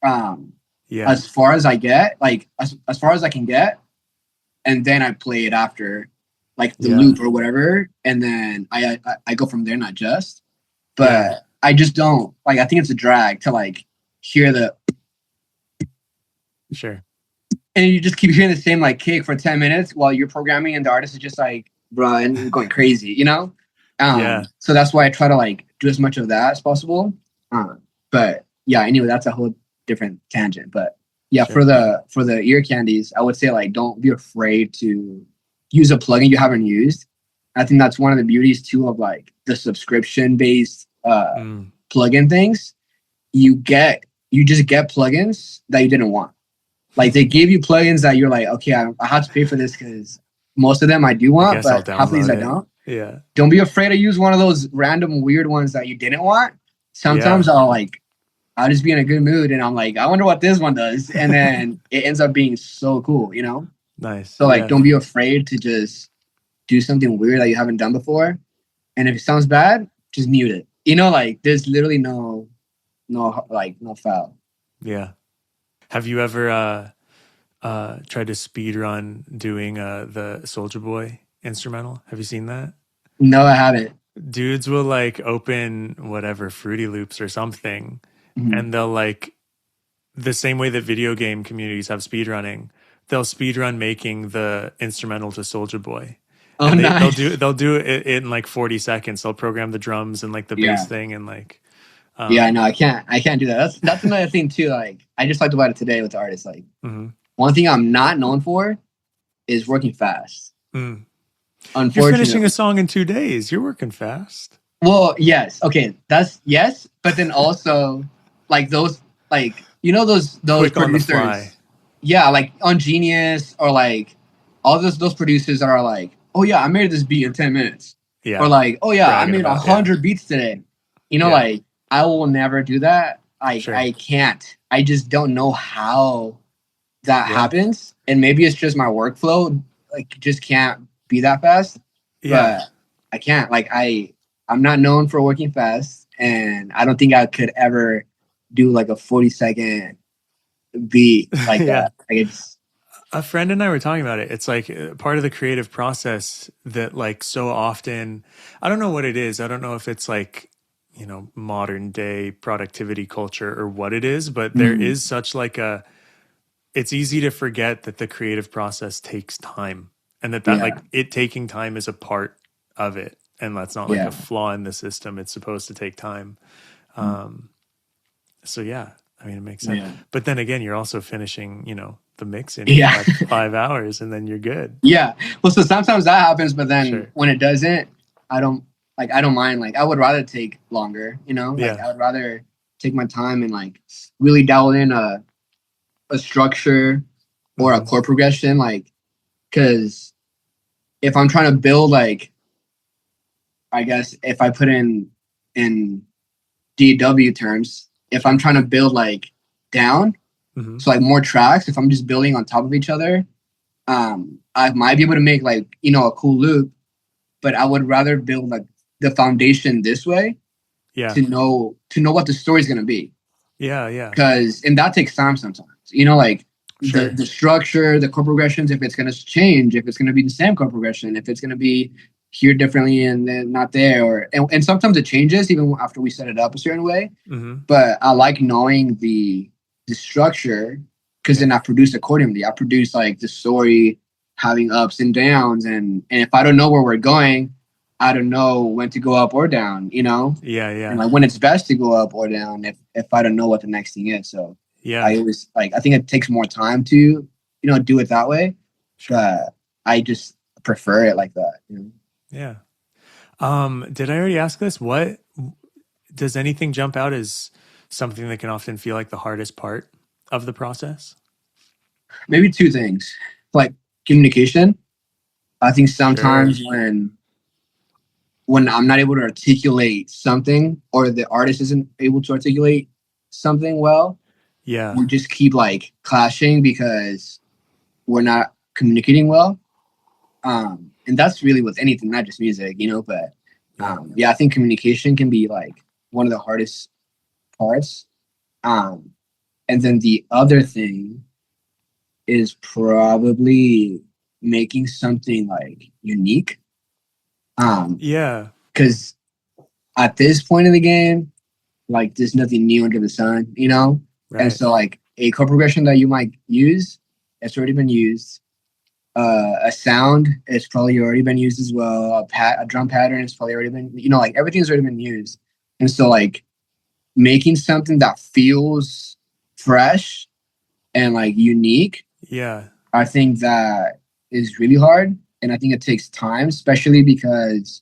Um Yeah, as far as I get, like as far as I can get, and then I play it after, like the yeah, loop or whatever, and then I go from there, not just. yeah, But I just don't like. I think it's a drag to like hear the sure. and you just keep hearing the same like kick for 10 minutes while you're programming, and the artist is just like, bro, and going crazy, you know. Yeah, So that's why I try to like do as much of that as possible. But yeah, anyway, that's a whole different tangent. But yeah, sure. for the ear candies, I would say like don't be afraid to use a plugin you haven't used. I think that's one of the beauties too of like the subscription based Mm, plugin things. You just get plugins that you didn't want. Like they give you plugins that you're like, okay, I have to pay for this because most of them I do I want, guess I'll but half of these download I it. don't. Yeah, Don't be afraid to use one of those random weird ones that you didn't want. yeah, Sometimes I'll just be in a good mood and I'm like, I wonder what this one does. And then it ends up being so cool, you know? nice. So like Yeah, don't be afraid to just do something weird that you haven't done before. And if it sounds bad, just mute it. You know, like there's literally no foul. yeah. Have you ever tried to speed run doing the Soldier Boy instrumental? Have you seen that? No, I haven't. Dudes will like open whatever Fruity Loops or something, Mhm. and they'll like the same way that video game communities have speedrunning, they'll speedrun making the instrumental to Soldier Boy. Oh, And nice. they'll do it in like 40 seconds. They'll program the drums and like the bass Yeah. thing and like Yeah, no, um I can't do that. That's another thing too. Like I just talked about it today with the artist. Like mhm. one thing I'm not known for is working fast. Mm. You're finishing a Unfortunately. song in 2 days. You're working fast. Well, yes. Okay, that's yes, but then also like those like you know those Quick on the fly. producers, yeah, like on Genius or like all those producers that are like, oh yeah, I made this beat in 10 minutes, or Yeah. like, oh yeah, I Bragging made a about, yeah. hundred beats today. You know, Yeah. like I will never do that. Like Sure. I can't. I just don't know how that Yeah. happens, and maybe it's just my workflow. Like just can't be that fast, Yeah. but I can't. I'm not known for working fast, and I don't think I could ever do like a 40-second beat like Yeah. that. Like it's A friend and I were talking about it. It's like part of the creative process that like so often, I don't know what it is. I don't know if it's like, you know, modern day productivity culture or what it is, but there mm, is such like a it's easy to forget that the creative process takes time, and that Yeah. like it taking time is a part of it, and that's not like a Yeah. flaw in the system. It's supposed to take time. Um, so yeah, I mean, it makes sense. Yeah. But then again, you're also finishing, the mix in Yeah. 5 hours, and then you're good. Yeah. Well, so sometimes that happens, but then Sure. when it doesn't, I don't I don't mind. Like I would rather take longer, like Yeah. I would rather take my time and like really dial in a structure or a Mhm. chord progression, like because if I'm trying to build like I guess if I put in DW terms, if I'm trying to build like down, Mhm. so like more tracks, if I'm just building on top of each other, I might be able to make like a cool loop, but I would rather build like the foundation this way Yeah. to know what the story's gonna be. Yeah. Yeah. Because and that takes time sometimes. Like Sure. the structure, the chord progressions, if it's gonna change, if it's gonna be the same chord progression, if it's gonna be here differently and then not there, and sometimes it changes even after we set it up a certain way. Mhm. But I like knowing the structure because Yeah. then I produce accordingly. I produce like the story having ups and downs, and if I don't know where we're going, I don't know when to go up or down. Yeah. And Yeah. like when it's best to go up or down if I don't know what the next thing is. So I Yeah. always I think it takes more time to do it that way, Sure. but I just prefer it like that. Yeah. Did I already ask this? What does anything jump out as something that can often feel like the hardest part of the process? Maybe two things, like communication. I think Sure. sometimes when I'm not able to articulate something or the artist isn't able to articulate something well, Yeah. we just keep like clashing because we're not communicating well. And that's really with anything, not just music. But Yeah. yeah, I think communication can be like one of the hardest parts. Um, and then the other thing is probably making something like unique. Yeah. Because at this point in the game, like there's nothing new under the sun. And Right. so like a chord progression that you might use, it's already been used. A sound, it's probably already been used as well. A drum pattern, it's probably already been, like everything's already been used. And so like making something that feels fresh and like unique, Yeah. I think that is really hard. And I think it takes time, especially because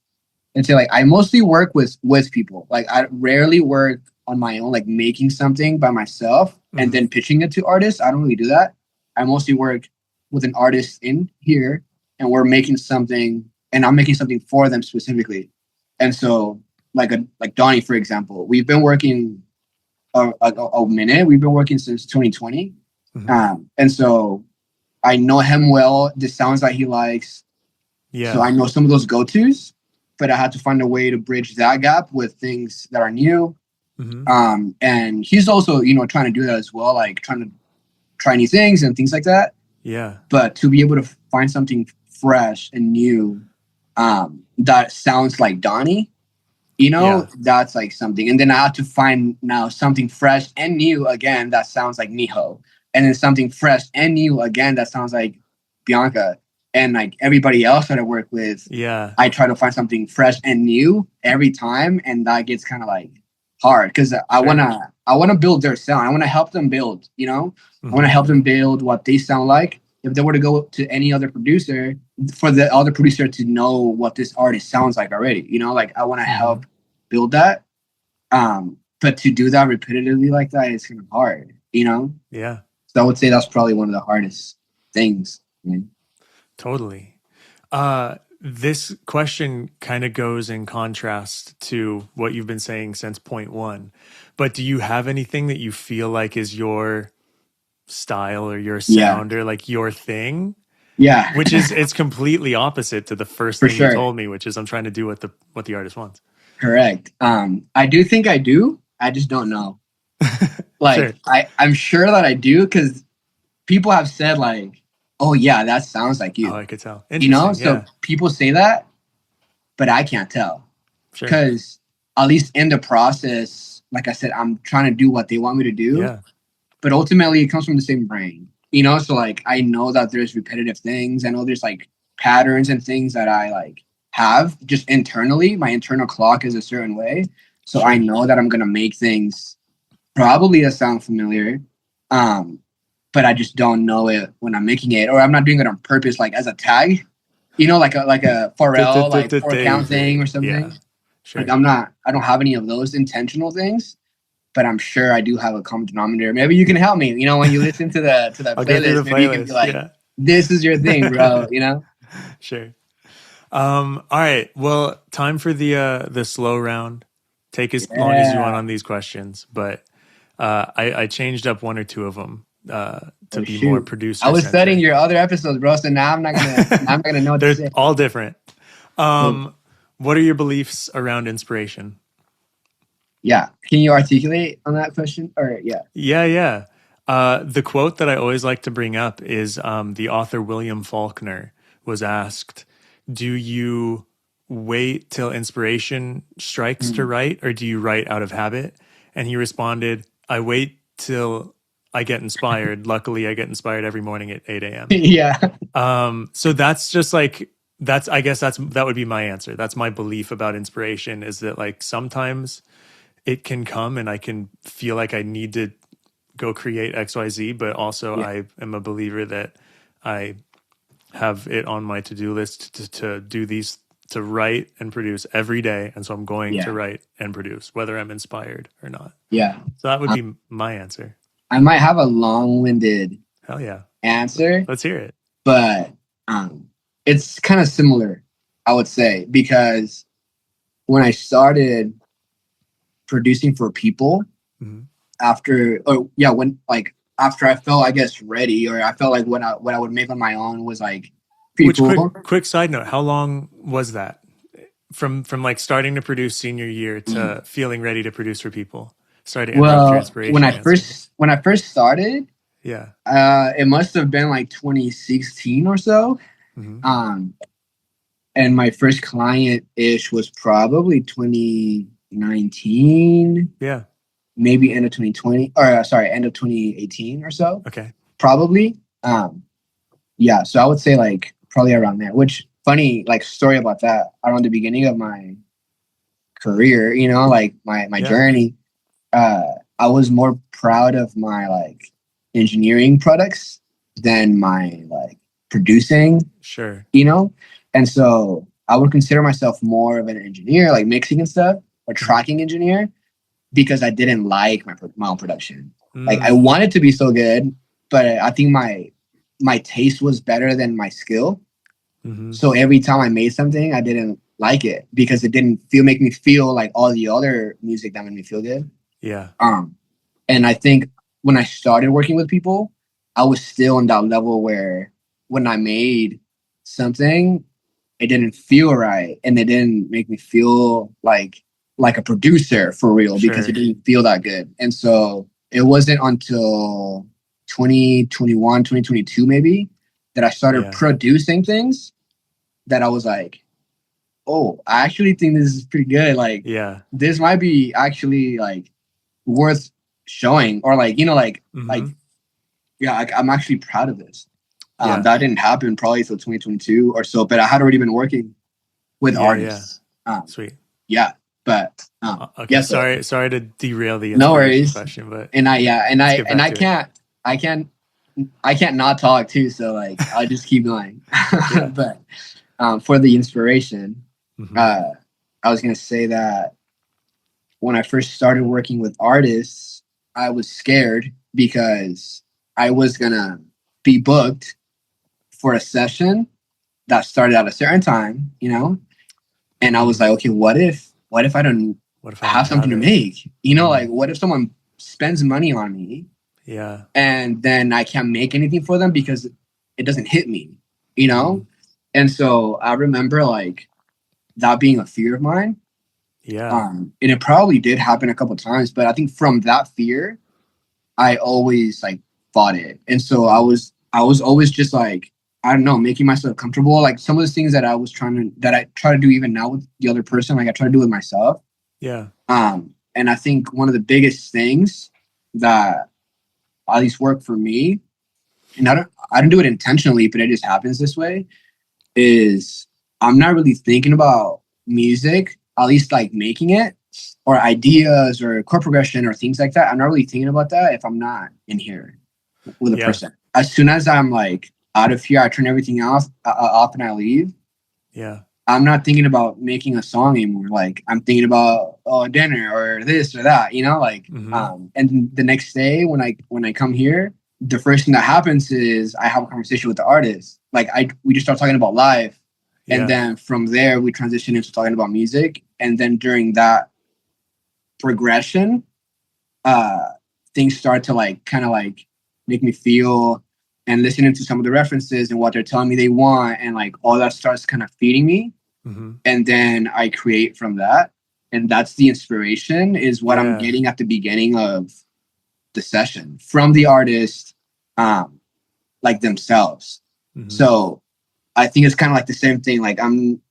and say like I mostly work with people. Like I rarely work on my own, like making something by myself and Mhm. then pitching it to artists. I don't really do that. I mostly work with an artist in here, and we're making something, and I'm making something for them specifically. And so, like Donnie, for example, we've been working a minute. We've been working since 2020, Mhm. and so I know him well. The sounds that he likes, so Yeah. I know some of those go tos, but I had to find a way to bridge that gap with things that are new. Mhm. And he's also, trying to do that as well, like trying to try new things and things like that. Yeah. But to be able to find something fresh and new that sounds like Donnie, Yeah. that's like something. And then I had to find now something fresh and new again that sounds like Miho. And then something fresh and new again that sounds like Bianca. And like everybody else that I work with, Yeah. I try to find something fresh and new every time. And that gets kind of like hard because I Sure. wanna build their sound. I wanna help them build. I wanna Mhm. help them build what they sound like. If they were to go to any other producer, for the other producer to know what this artist sounds like already. Like I want to Mhm. help build that. But to do that repetitively like that is kind of hard. Yeah. So I would say that's probably one of the hardest things. Totally. This question kind of goes in contrast to what you've been saying since point one. But do you have anything that you feel like is your style or your Yeah, sound or like your thing? yeah, Which is it's completely opposite to the first for thing you sure. told me, which is I'm trying to do what the artist wants. Correct. I do think I do. I just don't know. Sure. Like I'm sure that I do because people have said like, "Oh yeah, that sounds like Oh, you." I could tell. Interesting. So Yeah. people say that, but I can't tell. Sure. Because at least in the process, like I said, I'm trying to do what they want me to do, Yeah. but ultimately it comes from the same brain. So like I know that there's repetitive things. I know there's like patterns and things that I like have just internally. My internal clock is a certain way. So I know that I'm gonna make things probably that sound familiar. But I just don't know it when I'm making it, or I'm not doing it on purpose, like as a tag, like a Pharrell, like 4 count thing or something. Yeah, sure. Like I don't have any of those intentional things, but I'm sure I do have a common denominator. Maybe you can help me, when you listen to that playlist, maybe you can be like, this is your thing, bro, Sure. All right. Well, time for the slow round. Take as long as you want on these questions, but I changed up one or two of them to be more producer. I was studying your other episodes, bro. So now I'm not gonna know what to say. They're all different. What are your beliefs around inspiration? Yeah. Can you articulate on that question? Or Yeah. The quote that I always like to bring up is the author William Faulkner was asked, do you wait till inspiration strikes to write, or do you write out of habit? And he responded, I wait till I get inspired. Luckily, I get inspired every morning at 8 a.m. Yeah. So that's just like, I guess that would be my answer. That's my belief about inspiration, is that like sometimes it can come and I can feel like I need to go create XYZ, but also I am a believer that I have it on my to-do list to do these, to write and produce every day. And so I'm going to write and produce, whether I'm inspired or not. Yeah. So that would be my answer. I might have a long-winded answer. Let's hear it. But it's kind of similar, I would say, because when I started producing for people, after I felt, I guess, ready, or I felt like what I would make on my own was like pretty cool. Quick side note, how long was that from like starting to produce senior year to feeling ready to produce for people? Sorry to interrupt your inspiration. When I first started, it must have been like 2016 or so. And my first client ish was probably 2019. Yeah. Maybe end of 2020, or end of 2018 or so. Okay. Probably. So I would say like probably around there, which funny, like story about that around the beginning of my career, like my journey, I was more proud of my like engineering products than my like producing. Sure. And so I would consider myself more of an engineer, like mixing and stuff, or tracking engineer, because I didn't like my own production. Like I wanted to be so good, but I think my taste was better than my skill. So every time I made something, I didn't like it because it didn't make me feel like all the other music that made me feel good. Yeah. And I think when I started working with people, I was still on that level where when I made something, it didn't feel right, and it didn't make me feel like a producer for real, because it didn't feel that good. And so it wasn't until 2021, 2022 maybe that I started producing things that I was like, oh, I actually think this is pretty good. Like, this might be actually like worth showing, or like, I'm actually proud of this. That didn't happen probably until 2022 or so, but I had already been working with artists. Sweet. Yeah. But okay, sorry to derail the question, but I can't not talk too, so like I'll just keep going. But for the inspiration, I was gonna say that when I first started working with artists, I was scared because I was gonna be booked for a session that started at a certain time, and I was like, okay, what if I don't have something to make? Like what if someone spends money on me? Yeah. And then I can't make anything for them because it doesn't hit me, And so I remember like that being a fear of mine. Yeah. And it probably did happen a couple of times, but I think from that fear, I always like fought it. And so I was always just like, I don't know, making myself comfortable. Like some of the things that I try to do even now with the other person, like I try to do with myself. Yeah. And I think one of the biggest things that at least worked for me and I don't do it intentionally, but it just happens this way, is I'm not really thinking about music, at least like making it or ideas or chord progression or things like that. I'm not really thinking about that if I'm not in here with a Yeah. person. As soon as I'm like out of here, I turn everything off and I leave. Yeah. I'm not thinking about making a song anymore. Like I'm thinking about dinner or this or that, you know, like and the next day when I come here, the first thing that happens is I have a conversation with the artist. Like we just start talking about life. Yeah. And then from there we transition into talking about music. And then during that progression, things start to like kind of like make me feel, and listening to some of the references and what they're telling me they want, and like all that starts kind of feeding me. And then I create from that. And that's the inspiration, is what I'm getting at the beginning of the session from the artist, like themselves. So I think it's kind of like the same thing. Like I'm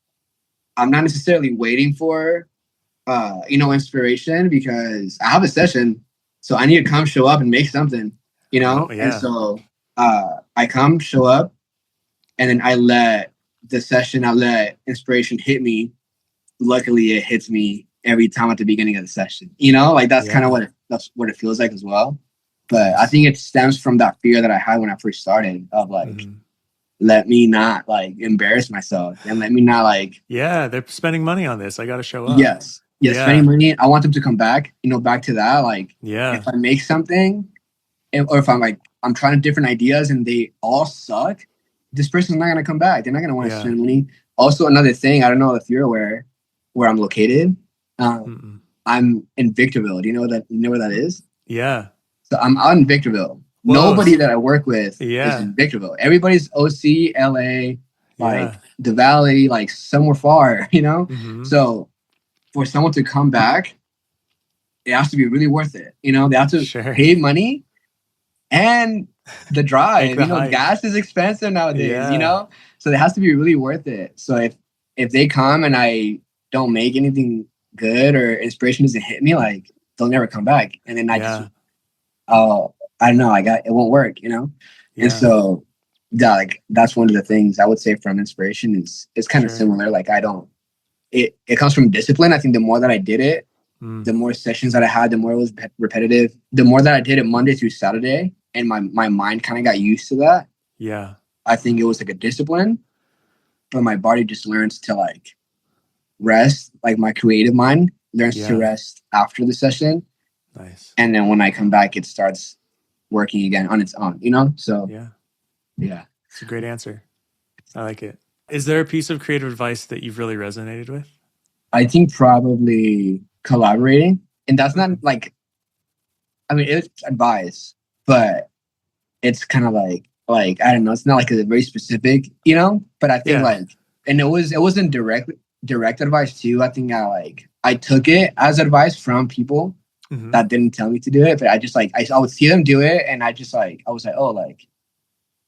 not necessarily waiting for inspiration, because I have a session, so I need to come show up and make something, And so I come show up, and then I let inspiration hit me. Luckily it hits me every time at the beginning of the session, like that's kind of that's what it feels like as well. But I think it stems from that fear that I had when I first started, of like, let me not like embarrass myself, and let me not like, they're spending money on this, I gotta show up. Yes, spending money. I want them to come back, back to that. Like, if I make something, or if I'm trying different ideas and they all suck, this person's not gonna come back. They're not gonna want to spend money. Also, another thing, I don't know if you're aware where I'm located. I'm in Victorville. Do you know where that is? Yeah. So I'm out in Victorville. Whoa. Nobody that I work with is in Victorville. Everybody's OC, LA, like the Valley, like somewhere far, So for someone to come back, it has to be really worth it. They have to pay money and the drive. Gas is expensive nowadays, So it has to be really worth it. So if they come and I don't make anything good, or inspiration doesn't hit me, like they'll never come back. And then I don't know, it won't work, And so that's one of the things I would say from inspiration is it's kind of similar. Like it comes from discipline. I think the more that I did it, the more sessions that I had, the more it was repetitive, the more that I did it Monday through Saturday, and my mind kind of got used to that. Yeah. I think it was like a discipline, but my body just learns to like rest. Like my creative mind learns to rest after the session. Nice. And then when I come back, it starts working again on its own, So yeah. It's a great answer. I like it. Is there a piece of creative advice that you've really resonated with? I think probably collaborating. And that's not like, I mean, it's advice, but it's kind of like, I don't know, it's not like a very specific, but I think like, and it wasn't direct advice too. I think I took it as advice from people that didn't tell me to do it, but I just like, I would see them do it. And I just like, I was like, oh, like,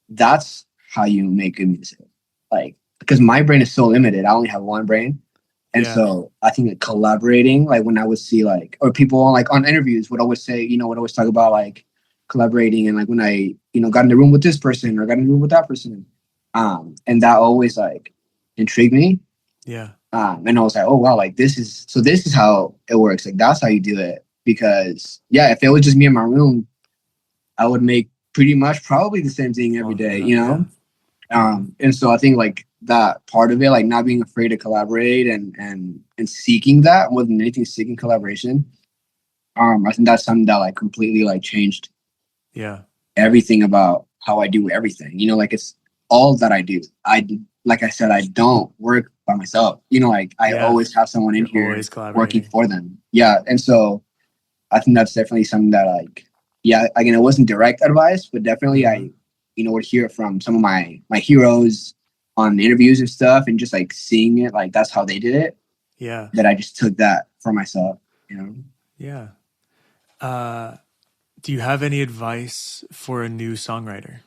that's how you make good music. Like, because my brain is so limited. I only have one brain. And so I think that collaborating, like when I would see like, or people like on interviews would always say, would always talk about like collaborating. And like when I, got in the room with this person or got in the room with that person. And that always like intrigued me. Yeah. And I was like, oh, wow, like this is how it works. Like, that's how you do it. Because if it was just me in my room, I would make pretty much probably the same thing every day, And so I think like that part of it, like not being afraid to collaborate and seeking that more than anything, seeking collaboration. I think that's something that like completely like changed everything about how I do everything. Like it's all that I do. Like I said, I don't work by myself. Like I always have someone in here working for them. Yeah. And so I think that's definitely something that like, again, it wasn't direct advice, but definitely I would hear it from some of my heroes on interviews and stuff, and just like seeing it, like that's how they did it. Yeah. That I just took that for myself, Yeah. Do you have any advice for a new songwriter?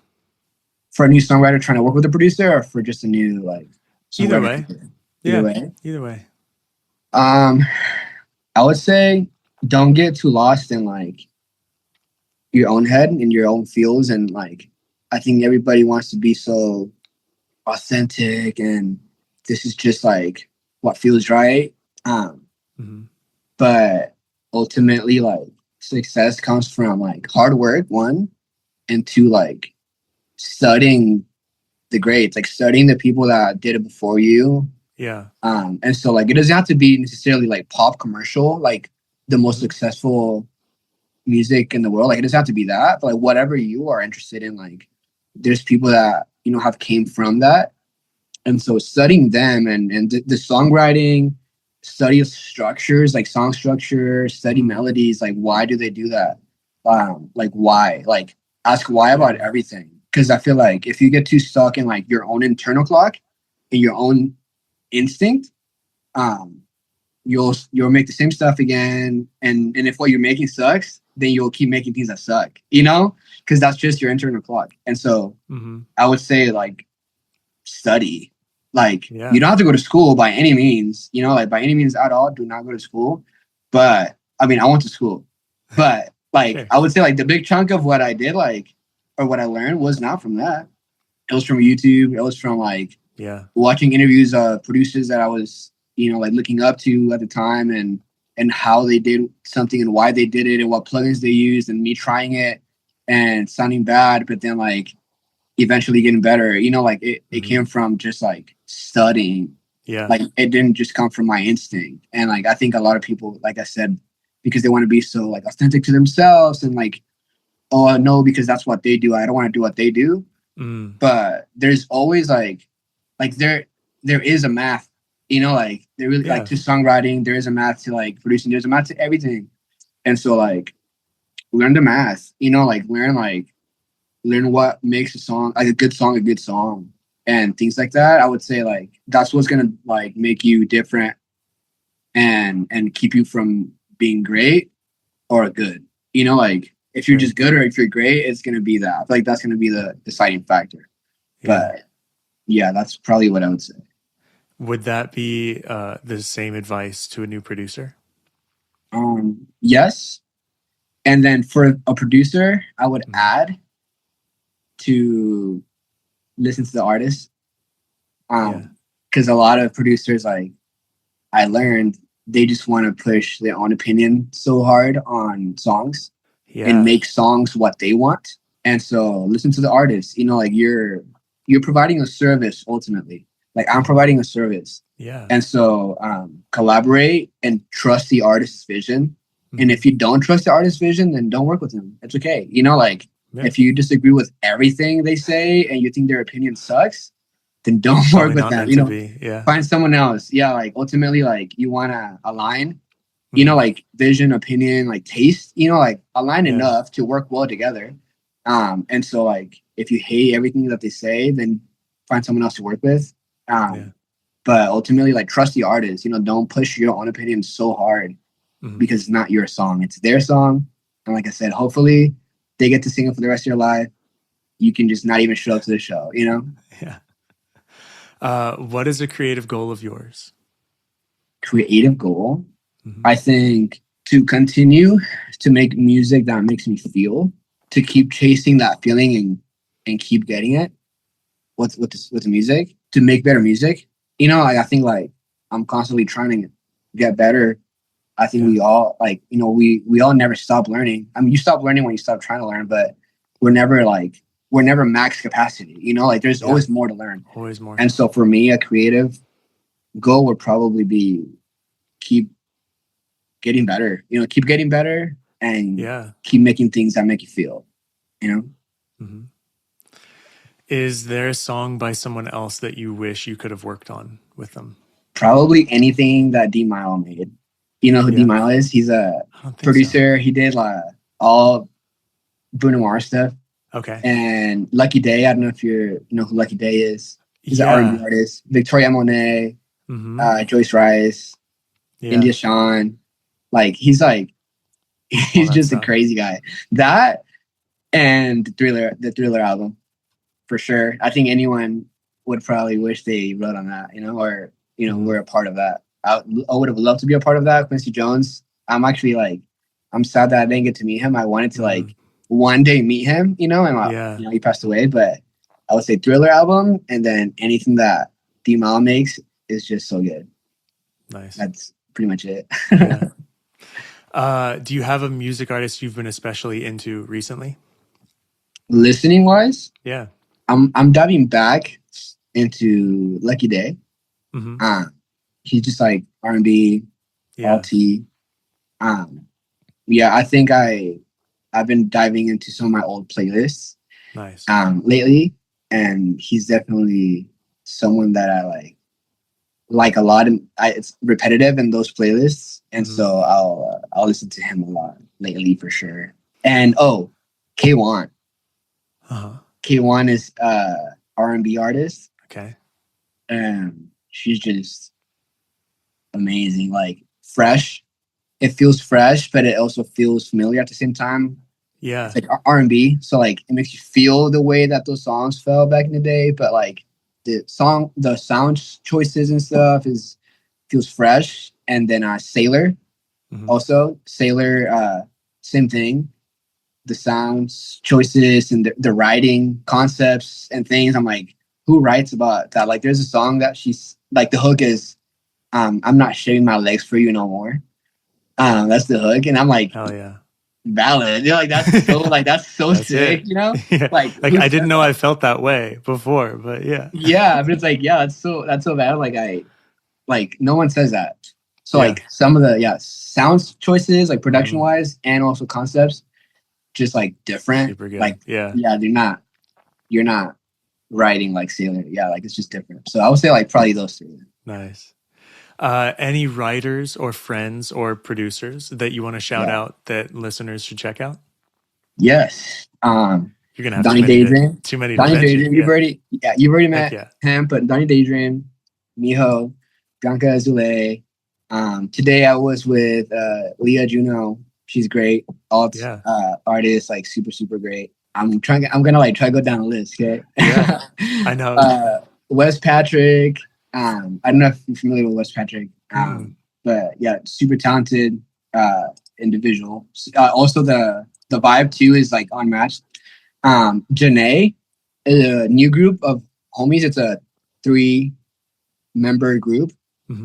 For a new songwriter trying to work with a producer, or for just a new like either way? Either way. Either way. I would say don't get too lost in like your own head and your own feels, and like I think everybody wants to be so authentic, and this is just like what feels right. Mm-hmm. But ultimately, like success comes from like hard work, one, and two, like studying the greats, like studying the people that did it before you. Yeah. And so like it doesn't have to be necessarily like pop commercial, like the most Mm-hmm. successful music in the world. Like it doesn't have to be that, but like whatever you are interested in, like there's people that have came from that. And so studying them and the songwriting, study of structures, like song structure, study Mm-hmm. melodies, like why do they do that? Like why? Like ask why about Yeah. everything. Because I feel like if you get too stuck in like your own internal clock and your own instinct, um, you'll make the same stuff again. And if what you're making sucks, then you'll keep making things that suck, because that's just your internal clock. And so Mm-hmm. I would say like study. Like you Yeah. don't have to go to school by any means, like by any means at all. Do not go to school. But I mean, I went to school, but like Sure. I would say like the big chunk of what I did, like or what I learned, was not from that. It was from YouTube. It was from like Yeah. watching interviews of producers that I was, like looking up to at the time, and how they did something and why they did it and what plugins they used, and me trying it and sounding bad, but then like eventually getting better. Like it Mm-hmm. came from just like studying. Yeah. Like it didn't just come from my instinct. And like I think a lot of people, like I said, because they want to be so like authentic to themselves and like, oh no, because that's what they do, I don't want to do what they do. Mm. But there's always like there is a math, like there really like Yeah. to songwriting, there is a math to like producing, there's a math to everything. And so like learn the math, like learn what makes a song like a good song and things like that. I would say like that's what's gonna like make you different and keep you from being great or good. Like if you're Sure. just good or if you're great, it's gonna be that. I feel like that's gonna be the deciding factor. Yeah. But yeah, that's probably what I would say. Would that be the same advice to a new producer? Yes. And then for a producer, I would Mm-hmm. add to listen to the artist. Yeah. Because a lot of producers, like I learned, they just want to push their own opinion so hard on songs and Yeah. make songs what they want. And so listen to the artist. Like you're providing a service ultimately. Like I'm Mm-hmm. providing a service. Yeah. And so collaborate and trust the artist's vision. And Mm-hmm. if you don't trust the artist's vision, then don't work with them. It's okay. Like Yeah. if you disagree with everything they say and you think their opinion sucks, then don't work Probably with not them. meant to be. Yeah. Find someone else. Yeah, like ultimately, like you want to align, Mm-hmm. like vision, opinion, like taste, like align Yeah. enough to work well together. And so like if you hate everything that they say, then find someone else to work with. Yeah. But ultimately, like trust the artist. Don't push your own opinion so hard Mm-hmm. because it's not your song; it's their song. And like I said, hopefully they get to sing it for the rest of your life. You can just not even show up to the show. Yeah. What is a creative goal of yours? Creative goal. Mm-hmm. I think to continue to make music that makes me feel, to keep chasing that feeling and keep getting it with the music, to make better music. I think like I'm constantly trying to get better. I think Yeah. we all like, we all never stop learning. I mean, you stop learning when you stop trying to learn, but we're never max capacity, like there's Yeah. always more to learn. Always more. And so for me, a creative goal would probably be keep getting better, keep getting better and Yeah. keep making things that make you feel, you know, Mm-hmm. Is there a song by someone else that you wish you could have worked on with them? probably anything that D Mile made. You know who D Yeah. Mile is? He's a I don't think so. producer. He did like all Bruno Mars stuff Okay. and Lucky Day. I don't know if you know who Lucky Day is. He's an R&B Yeah. artist. Victoria Monet, Mm-hmm. Joyce Rice, Yeah. India Shawn. Like All he's that just a stuff. crazy guy. That and the Thriller album for sure. I think anyone would probably wish they wrote on that, or Mm-hmm. were a part of that. I would have loved to be a part of that. Quincy Jones. I'm actually like, I'm sad that I didn't get to meet him. I wanted to Mm-hmm. like one day meet him, and he passed away. But I would say Thriller album, and then anything that D-Mal makes is just so good. Nice. That's pretty much it. Yeah. Do you have a music artist you've been especially into recently? Listening wise, yeah, I'm diving back into Lucky Day. Mm-hmm. He's just like R&B, yeah. alt. I think I've been diving into some of my old playlists. Nice. Lately, and he's definitely someone that I like a lot. And it's repetitive in those playlists, and so I'll listen to him a lot lately for sure. And K1. K1 is R&B artist. Okay. And she's just amazing, like fresh. It feels fresh, but it also feels familiar at the same time. Yeah. It's like R&B, so like it makes you feel the way that those songs felt back in the day, but like the sound choices and stuff feels fresh. And then Sailor, also Sailor, same thing. The sounds choices and the writing concepts and things. I'm like, who writes about that? Like, there's a song that she's like, the hook is, I'm not shaving my legs for you no more. That's the hook, and I'm like, hell yeah, valid. Like that's so that's sick, Yeah. Like I didn't know I felt that way before, but yeah. Yeah, but it's like, that's so valid. Like no one says that. So like some of the sounds choices, like production wise and also concepts, just like different. Super good. Like you're not writing like Sailor. Yeah, like it's just different. So I would say like probably those three. Nice. Any writers or friends or producers that you want to shout out that listeners should check out? Yes. You're gonna have Donnie Daydream. Too many. Donnie Daydream. You've already met him, but Donnie Daydream, Miho, Bianca Azule. Today I was with Leah Juno. She's great. Artist, like super, super great. I'm gonna like try to go down the list, okay? Yeah, I know. Wes Patrick. I don't know if you're familiar with Wes Patrick. But yeah, super talented individual. Also the vibe too is like unmatched. Janae is a new group of homies. It's a 3-member group. 3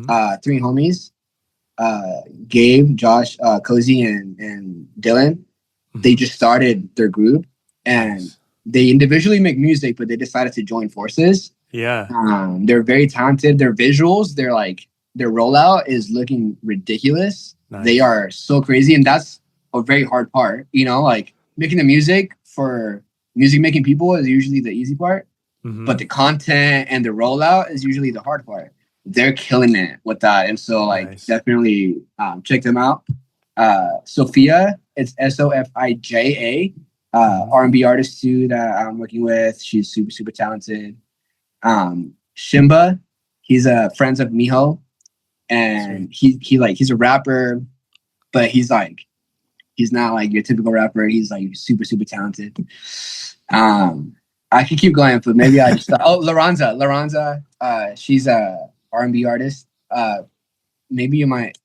homies. Gabe, Josh, Cozy, and Dylan. They just started their group, and they individually make music, but they decided to join forces. Yeah. They're very talented. Their visuals, their rollout is looking ridiculous. Nice. They are so crazy, and that's a very hard part. Like making the music for music making people is usually the easy part, but the content and the rollout is usually the hard part. They're killing it with that, and so definitely check them out. Sophia, it's Sofija, R&B artist too that I'm working with. She's super, super talented. Shimba, he's a friends of Miho, and he's a rapper, but he's not like your typical rapper. He's like super, super talented. I could keep going, but maybe I just Lorenza, she's a R&B artist. Maybe you might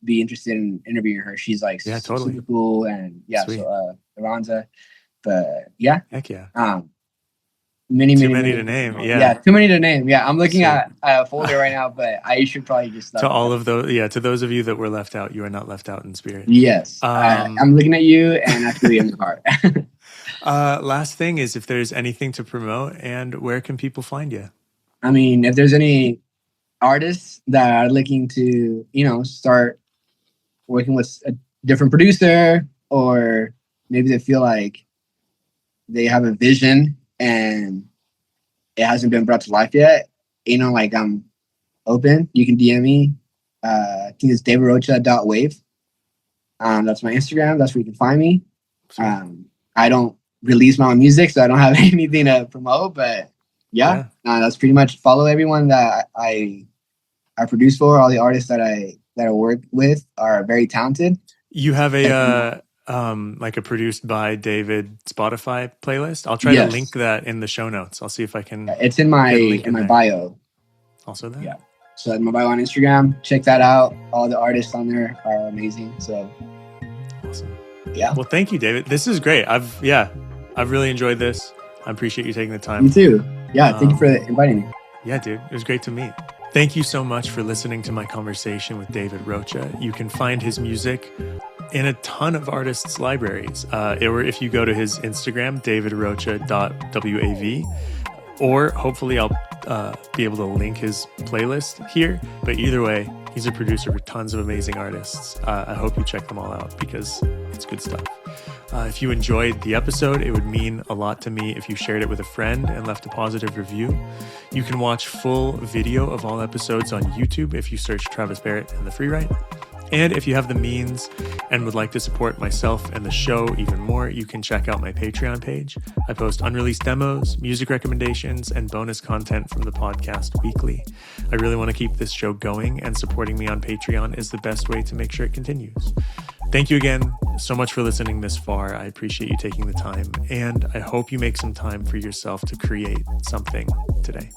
be interested in interviewing her. She's like totally super cool, and Sweet. So Lorenza, but yeah, heck yeah. Many to name. Yeah, too many to name. Yeah, I'm looking at a folder right now, but I should probably just to all of those. Yeah, to those of you that were left out, you are not left out in spirit. Yes, I'm looking at you, and I feel you in the heart. Last thing is if there's anything to promote, and where can people find you? I mean, if there's any artists that are looking to, start working with a different producer, or maybe they feel like they have a vision and it hasn't been brought to life yet, like I'm open. You can DM me. I think it's davidrocha.wave. That's my Instagram. That's where you can find me. I don't release my own music, so I don't have anything to promote, but that's pretty much follow everyone that I produce for. All the artists that I work with are very talented. You have a like a produced by David Spotify playlist. I'll try to link that in the show notes. I'll see if I can. It's in my bio. Also that. Yeah. So in my bio on Instagram, check that out. All the artists on there are amazing. So awesome. Yeah. Well, thank you, David. This is great. I've really enjoyed this. I appreciate you taking the time. You too. Yeah. Thank you for inviting me. Yeah, dude. It was great to meet. Thank you so much for listening to my conversation with David Rocha. You can find his music in a ton of artists' libraries. Or if you go to his Instagram, davidrocha.wav, or hopefully I'll be able to link his playlist here. But either way, he's a producer for tons of amazing artists. I hope you check them all out because it's good stuff. If you enjoyed the episode, it would mean a lot to me if you shared it with a friend and left a positive review. You can watch full video of all episodes on YouTube if you search Travis Barrett and the Freewrite. And if you have the means and would like to support myself and the show even more, you can check out my Patreon page. I post unreleased demos, music recommendations, and bonus content from the podcast weekly. I really want to keep this show going, and supporting me on Patreon is the best way to make sure it continues. Thank you again so much for listening this far. I appreciate you taking the time, and I hope you make some time for yourself to create something today.